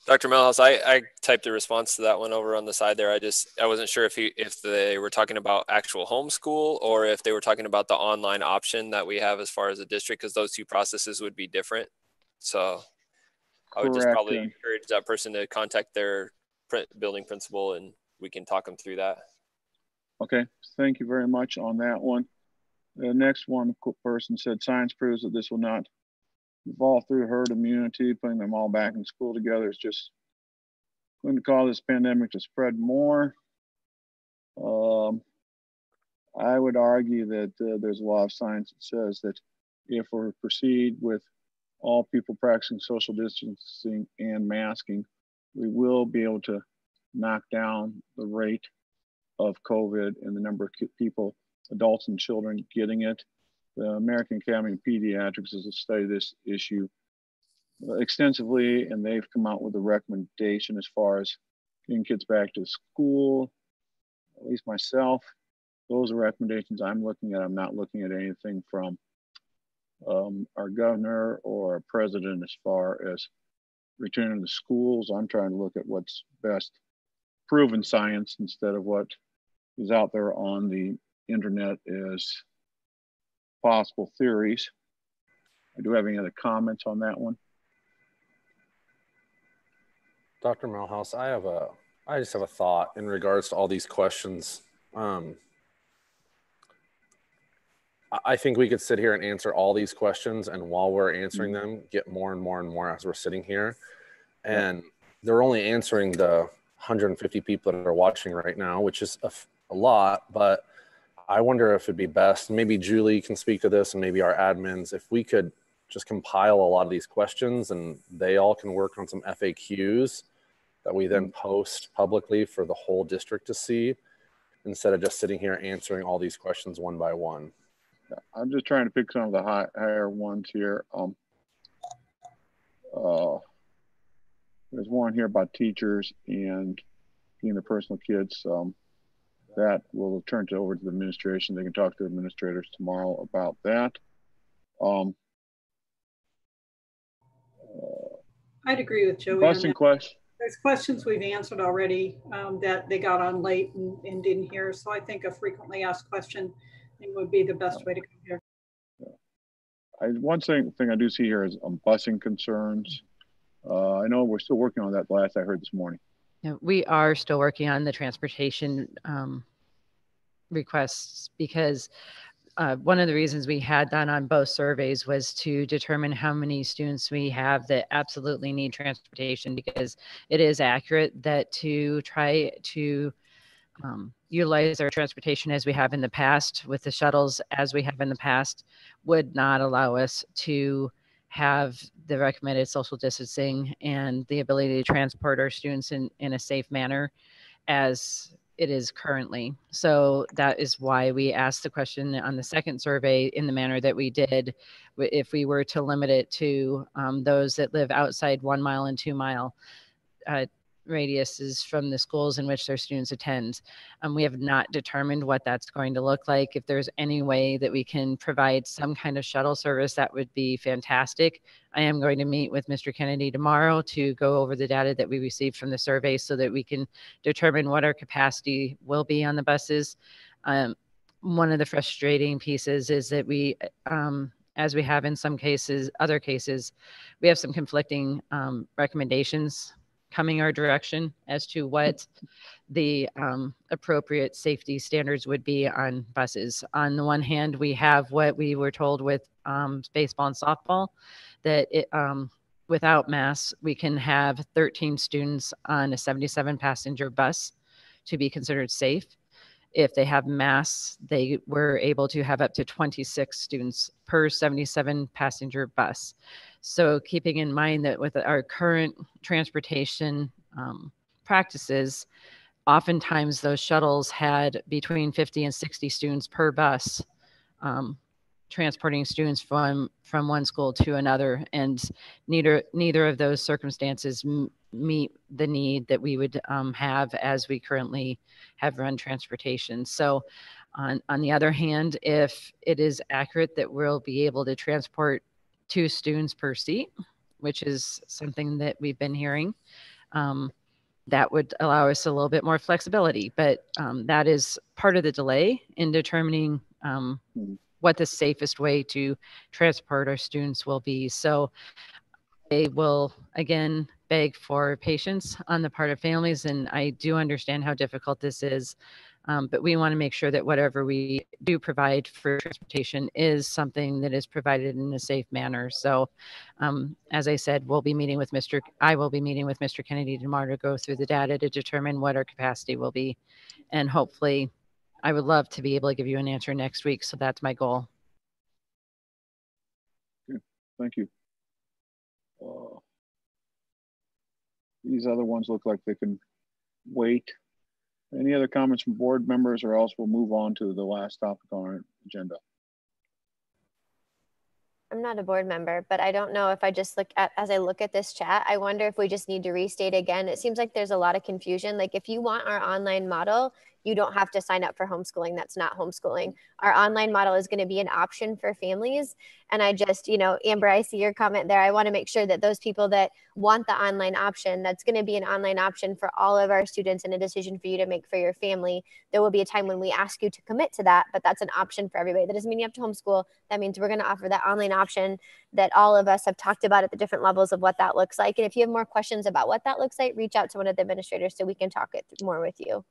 O: Dr. Melhouse, I typed a response to that one over on the side there. I wasn't sure if they were talking about actual homeschool or if they were talking about the online option that we have as far as a district, because those two processes would be different. So I would just
B: Correct,
O: probably
B: and-
O: encourage that person to contact their building principal and we can talk them through that.
B: Okay, thank you very much on that one. The next one person said science proves that this will not evolve through herd immunity. Putting them all back in school together is just going to cause this pandemic to spread more. I would argue that there's a lot of science that says that if we proceed with all people practicing social distancing and masking, we will be able to knock down the rate of COVID and the number of people, adults and children, getting it. The American Academy of Pediatrics has studied this issue extensively, and they've come out with a recommendation as far as getting kids back to school. At least myself, those are recommendations I'm looking at. I'm not looking at anything from our governor or our president as far as returning to schools. I'm trying to look at what's best proven science instead of what is out there on the internet as possible theories. Do you have any other comments on that one?
H: Dr. Melhouse, I just have a thought in regards to all these questions. I think we could sit here and answer all these questions, and while we're answering them, get more and more and more as we're sitting here. And they're only answering the 150 people that are watching right now, which is a lot, but I wonder if it'd be best, maybe Julie can speak to this and maybe our admins, if we could just compile a lot of these questions and they all can work on some FAQs that we then post publicly for the whole district to see, instead of just sitting here answering all these questions one by one.
B: I'm just trying to pick some of the higher ones here. There's one here about teachers and being the personal kids. That will turn it over to the administration. They can talk to administrators tomorrow about that.
D: I'd agree with Joey on that.
B: Question.
D: There's questions we've answered already that they got on late and didn't hear. So I think a frequently asked question would be the best way to go here.
B: One thing I do see here is busing concerns. I know we're still working on that, the last I heard this morning.
E: Yeah, we are still working on the transportation requests, because one of the reasons we had that on both surveys was to determine how many students we have that absolutely need transportation, because it is accurate that to try to utilize our transportation as we have in the past with the shuttles as we have in the past would not allow us to have the recommended social distancing and the ability to transport our students in a safe manner as it is currently. So that is why we asked the question on the second survey in the manner that we did, if we were to limit it to those that live outside 1 mile and 2 mile radiuses from the schools in which their students attend. We have not determined what that's going to look like. If there's any way that we can provide some kind of shuttle service, that would be fantastic. I am going to meet with Mr. Kennedy tomorrow to go over the data that we received from the survey so that we can determine what our capacity will be on the buses. One of the frustrating pieces is that we, as we have in some cases, other cases, we have some conflicting recommendations coming our direction as to what the appropriate safety standards would be on buses. On the one hand, we have what we were told with baseball and softball, that without masks, we can have 13 students on a 77 passenger bus to be considered safe. If they have masks, they were able to have up to 26 students per 77 passenger bus. So keeping in mind that with our current transportation practices, oftentimes those shuttles had between 50 and 60 students per bus, transporting students from one school to another, and neither of those circumstances meet the need that we would have as we currently have run transportation. So on the other hand, if it is accurate that we'll be able to transport 2 students per seat, which is something that we've been hearing, that would allow us a little bit more flexibility. But that is part of the delay in determining what the safest way to transport our students will be. So I will again beg for patience on the part of families, and I do understand how difficult this is. But we want to make sure that whatever we do provide for transportation is something that is provided in a safe manner. So, as I said, I will be meeting with Mr. Kennedy tomorrow to go through the data to determine what our capacity will be. And hopefully, I would love to be able to give you an answer next week. So that's my goal.
B: Okay. Thank you. These other ones look like they can wait. Any other comments from board members, or else we'll move on to the last topic on our agenda.
L: I'm not a board member, but I don't know if I just as I look at this chat, I wonder if we just need to restate again. It seems like there's a lot of confusion. Like if you want our online model, you don't have to sign up for homeschooling. That's not homeschooling. Our online model is going to be an option for families. And I just, Amber, I see your comment there. I want to make sure that those people that want the online option, that's going to be an online option for all of our students and a decision for you to make for your family. There will be a time when we ask you to commit to that, but that's an option for everybody. That doesn't mean you have to homeschool. That means we're going to offer that online option that all of us have talked about at the different levels of what that looks like. And if you have more questions about what that looks like, reach out to one of the administrators so we can talk it more with you.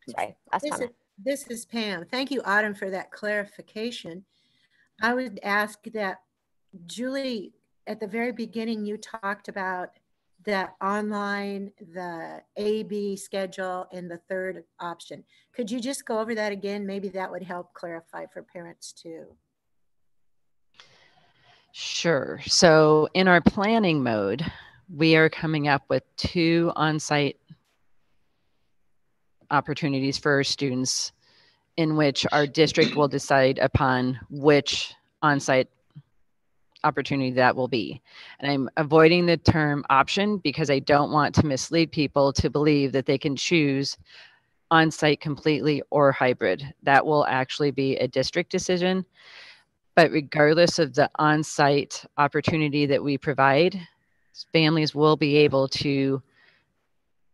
L: Sorry, last comment.
G: This is Pam. Thank you, Autumn, for that clarification. I would ask that, Julie, at the very beginning, you talked about the online, the A-B schedule, and the third option. Could you just go over that again? Maybe that would help clarify for parents too.
E: Sure. So in our planning mode, we are coming up with 2 on-site opportunities for our students in which our district will decide upon which on-site opportunity that will be. And I'm avoiding the term option because I don't want to mislead people to believe that they can choose on-site completely or hybrid. That will actually be a district decision. But regardless of the on-site opportunity that we provide, families will be able to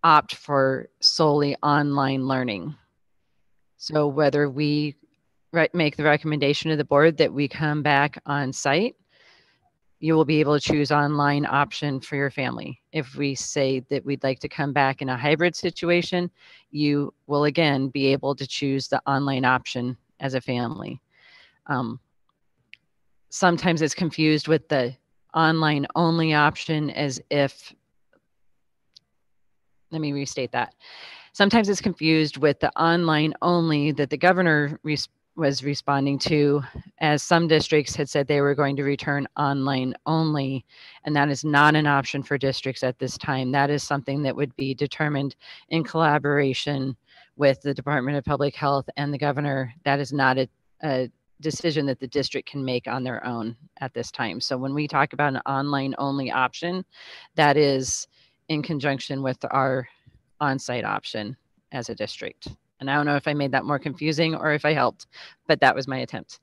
E: opt for solely online learning. So whether we make the recommendation to the board that we come back on site, you will be able to choose online option for your family. If we say that we'd like to come back in a hybrid situation, you will again be able to choose the online option as a family. Sometimes it's confused with the online only option as if, let me restate that. Sometimes it's confused with the online only that the governor was responding to, as some districts had said they were going to return online only, and that is not an option for districts at this time. That is something that would be determined in collaboration with the Department of Public Health and the governor. That is not a decision that the district can make on their own at this time. So when we talk about an online only option, that is in conjunction with our on-site option as a district. And I don't know if I made that more confusing or if I helped, but that was my attempt.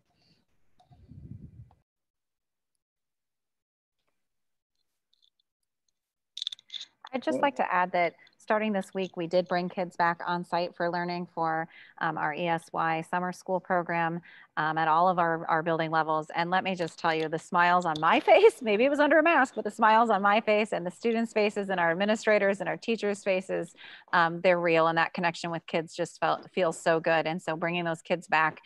J: I'd just like to add that starting this week, we did bring kids back on site for learning for our ESY summer school program at all of our building levels. And let me just tell you, the smiles on my face, maybe it was under a mask, but the smiles on my face and the students' faces and our administrators and our teachers' faces, they're real. And that connection with kids just feels so good. And so bringing those kids back,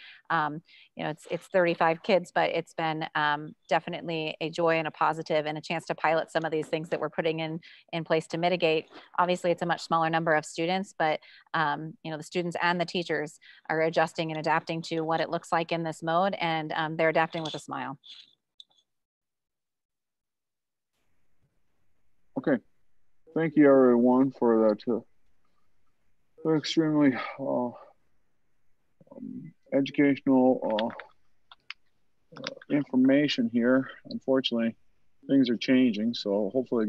J: it's 35 kids, but it's been definitely a joy and a positive and a chance to pilot some of these things that we're putting in place to mitigate. Obviously, it's a much smaller number of students, but the students and the teachers are adjusting and adapting to what it looks like in this mode, and they're adapting with a smile.
B: Okay, thank you everyone for that extremely educational information here. Unfortunately, things are changing, so hopefully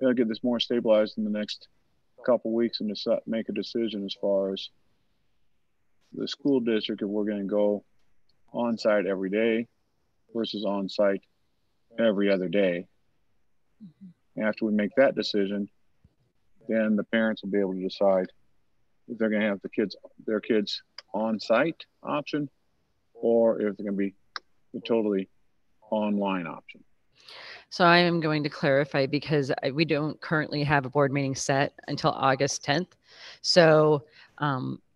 B: they'll get this more stabilized in the next couple weeks and make a decision as far as the school district, if we're going to go on site every day versus on site every other day. Mm-hmm. After we make that decision, then the parents will be able to decide if they're going to have their kids on site option, or if they're going to be the totally online option.
E: So I am going to clarify because we don't currently have a board meeting set until August 10th. So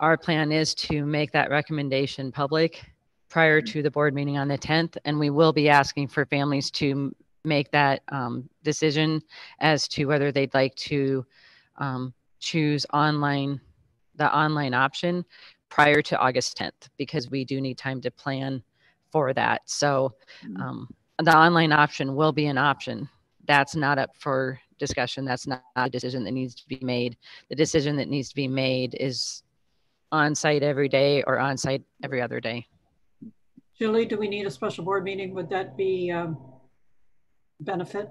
E: our plan is to make that recommendation public prior to the board meeting on the 10th. And we will be asking for families to make that decision as to whether they'd like to choose the online option prior to August 10th, because we do need time to plan for that. So the online option will be an option. That's not up for discussion. That's not a decision that needs to be made. The decision that needs to be made is on site every day or on site every other day.
D: Julie, do we need a special board meeting? Would that be benefit?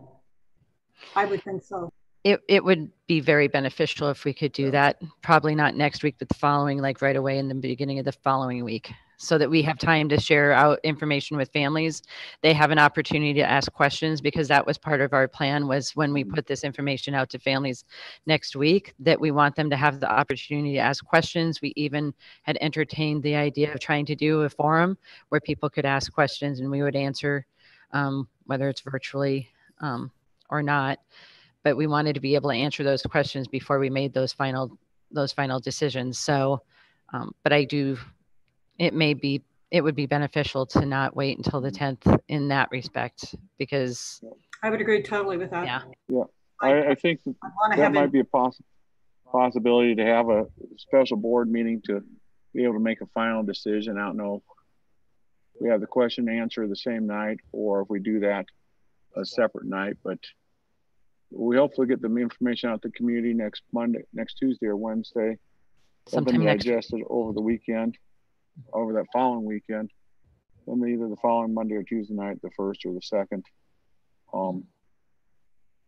D: I would think so.
E: It would be very beneficial if we could do that. Probably not next week, but the following, like right away in the beginning of the following week, so that we have time to share out information with families. They have an opportunity to ask questions, because that was part of our plan, was when we put this information out to families next week, that we want them to have the opportunity to ask questions. We even had entertained the idea of trying to do a forum where people could ask questions and we would answer, whether it's virtually or not. But we wanted to be able to answer those questions before we made those final decisions. So, but it would be beneficial to not wait until the 10th in that respect, because
D: I would agree totally with that.
B: Yeah. I think that might be a possibility to have a special board meeting to be able to make a final decision. I don't know if we have the question and answer the same night, or if we do that a separate night, but we hopefully get the information out to the community next Tuesday or Wednesday.
E: Sometime next
B: digested over the weekend, over that following weekend, then either the following Monday or Tuesday night, the 1st or the 2nd,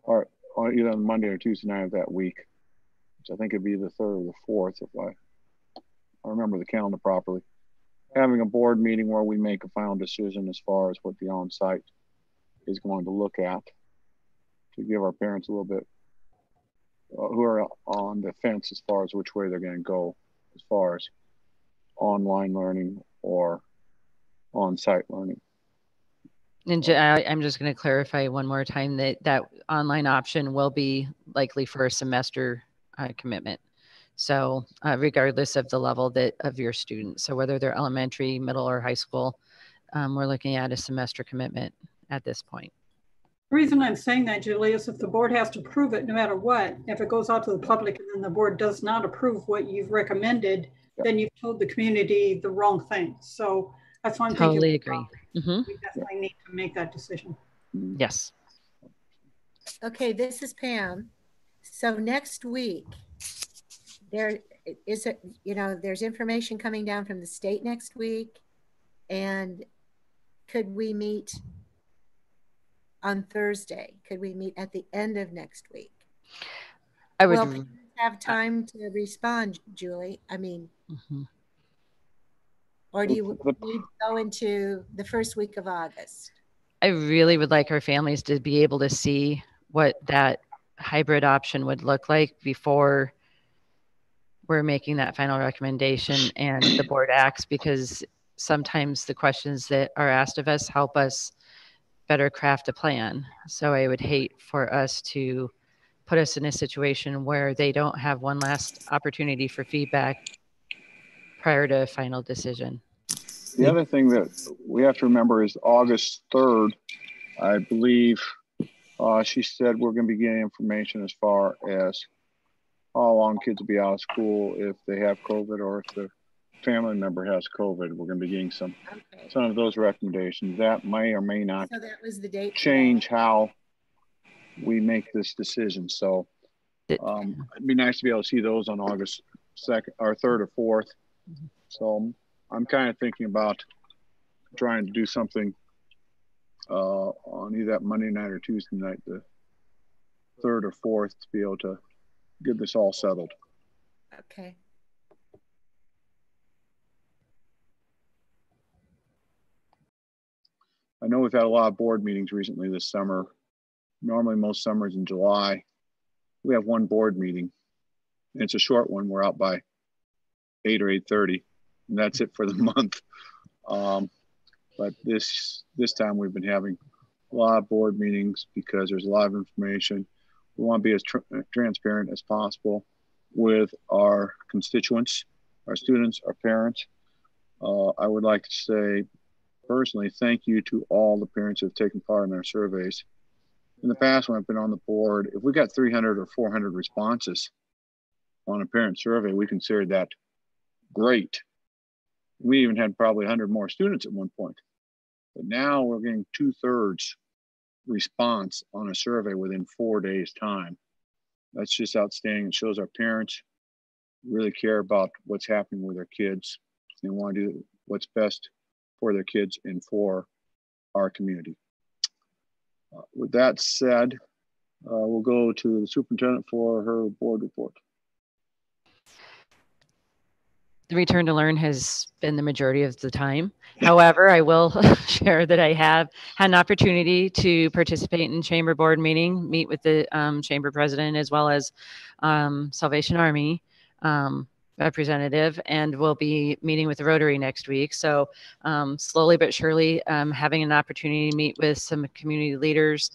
B: or either on Monday or Tuesday night of that week, which I think it'd be the 3rd or the 4th, if I remember the calendar properly. Having a board meeting where we make a final decision as far as what the on-site is going to look at, to give our parents a little bit who are on the fence as far as which way they're going to go, as far as online learning or on-site learning.
E: And I'm just going to clarify one more time that online option will be likely for a semester commitment. So regardless of the level of your students, so whether they're elementary, middle, or high school, we're looking at a semester commitment at this point.
D: The reason I'm saying that, Julie, is if the board has to approve it no matter what, if it goes out to the public and then the board does not approve what you've recommended, then you've told the community the wrong thing. So that's why I'm
E: totally
D: thinking
E: agree.
D: We definitely need to make that decision.
E: Yes.
G: Okay, this is Pam. So next week, there's information coming down from the state next week, and could we meet on Thursday? Could we meet at the end of next week?
E: I would
G: have time to respond, Julie. I mean, or do you need to go into the first week of August?
E: I really would like our families to be able to see what that hybrid option would look like before we're making that final recommendation and the board acts, because sometimes the questions that are asked of us help us better craft a plan. So I would hate for us to put us in a situation where they don't have one last opportunity for feedback prior to a final decision.
B: The other thing that we have to remember is August 3rd, I believe she said we're going to be getting information as far as how long kids will be out of school if they have COVID, or if the family member has COVID. We're going to be getting some of those recommendations. That may or may not
G: was the date
B: change how we make this decision. So it'd be nice to be able to see those on August 2nd or 3rd or 4th. So I'm kind of thinking about trying to do something on either that Monday night or Tuesday night, the 3rd or 4th, to be able to get this all settled.
G: Okay.
B: I know we've had a lot of board meetings recently this summer. Normally most summers in July, we have one board meeting. It's a short one. We're out by 8 or 8:30, and that's it for the month. But this time we've been having a lot of board meetings because there's a lot of information. We want to be as transparent as possible with our constituents, our students, our parents. I would like to say personally, thank you to all the parents who have taken part in our surveys. In the past, when I've been on the board, if we got 300 or 400 responses on a parent survey, we considered that great. We even had probably 100 more students at one point. But now we're getting 2/3 response on a survey within 4 days' time. That's just outstanding. It shows our parents really care about what's happening with their kids. They want to do what's best for their kids and for our community. With that said, we'll go to the superintendent for her board report.
E: The return to learn has been the majority of the time. However, I will share that I have had an opportunity to participate in chamber board meeting, meet with the chamber president as well as Salvation Army representative, and we'll be meeting with the Rotary next week. So slowly but surely having an opportunity to meet with some community leaders,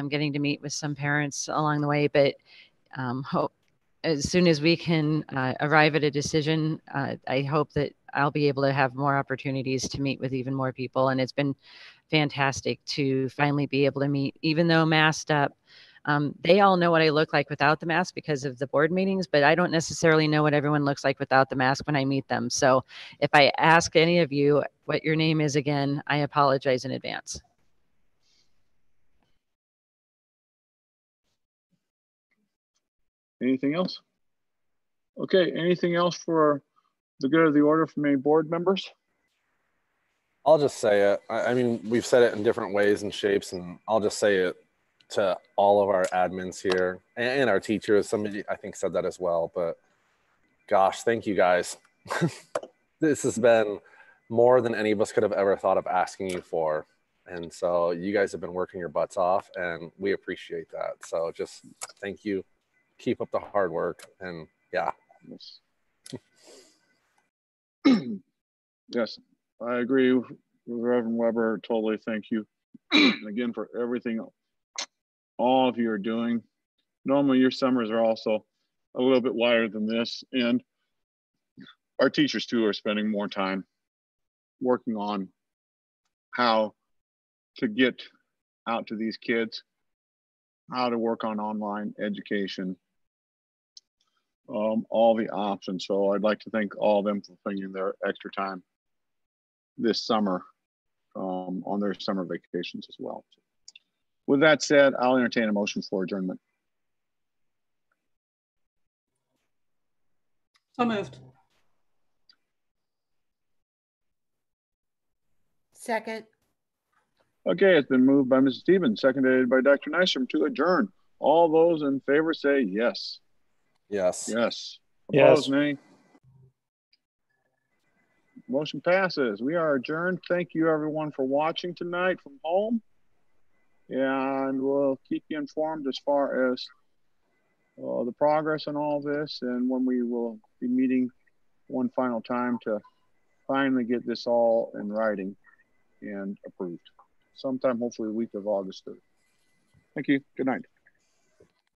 E: getting to meet with some parents along the way, but hope as soon as we can arrive at a decision, I hope that I'll be able to have more opportunities to meet with even more people. And it's been fantastic to finally be able to meet, even though masked up. They all know what I look like without the mask because of the board meetings, but I don't necessarily know what everyone looks like without the mask when I meet them. So if I ask any of you what your name is again, I apologize in advance.
B: Anything else? Okay, anything else for the good of the order from any board members?
H: I'll just say it. I mean, we've said it in different ways and shapes, and I'll just say it to all of our admins here and our teachers. Somebody, I think, said that as well, but gosh, thank you guys. This has been more than any of us could have ever thought of asking you for. And so you guys have been working your butts off, and we appreciate that. So just thank you. Keep up the hard work. And yeah.
B: Yes, yes, I agree with Reverend Weber. Totally. Thank you again for everything all of you are doing. Normally your summers are also a little bit wider than this, and our teachers too are spending more time working on how to get out to these kids, how to work on online education, all the options. So I'd like to thank all of them for putting their extra time this summer on their summer vacations as well. With that said, I'll entertain a motion for adjournment.
D: So moved.
G: Second.
B: Okay, it's been moved by Mrs. Stevens, seconded by Dr. Nystrom to adjourn. All those in favor say yes.
H: Yes.
B: Yes.
A: Yes.
B: Opposed, nay. Motion passes. We are adjourned. Thank you everyone for watching tonight from home. And we'll keep you informed as far as the progress on all this and when we will be meeting one final time to finally get this all in writing and approved. Sometime hopefully the week of August 3rd. Thank you. Good night.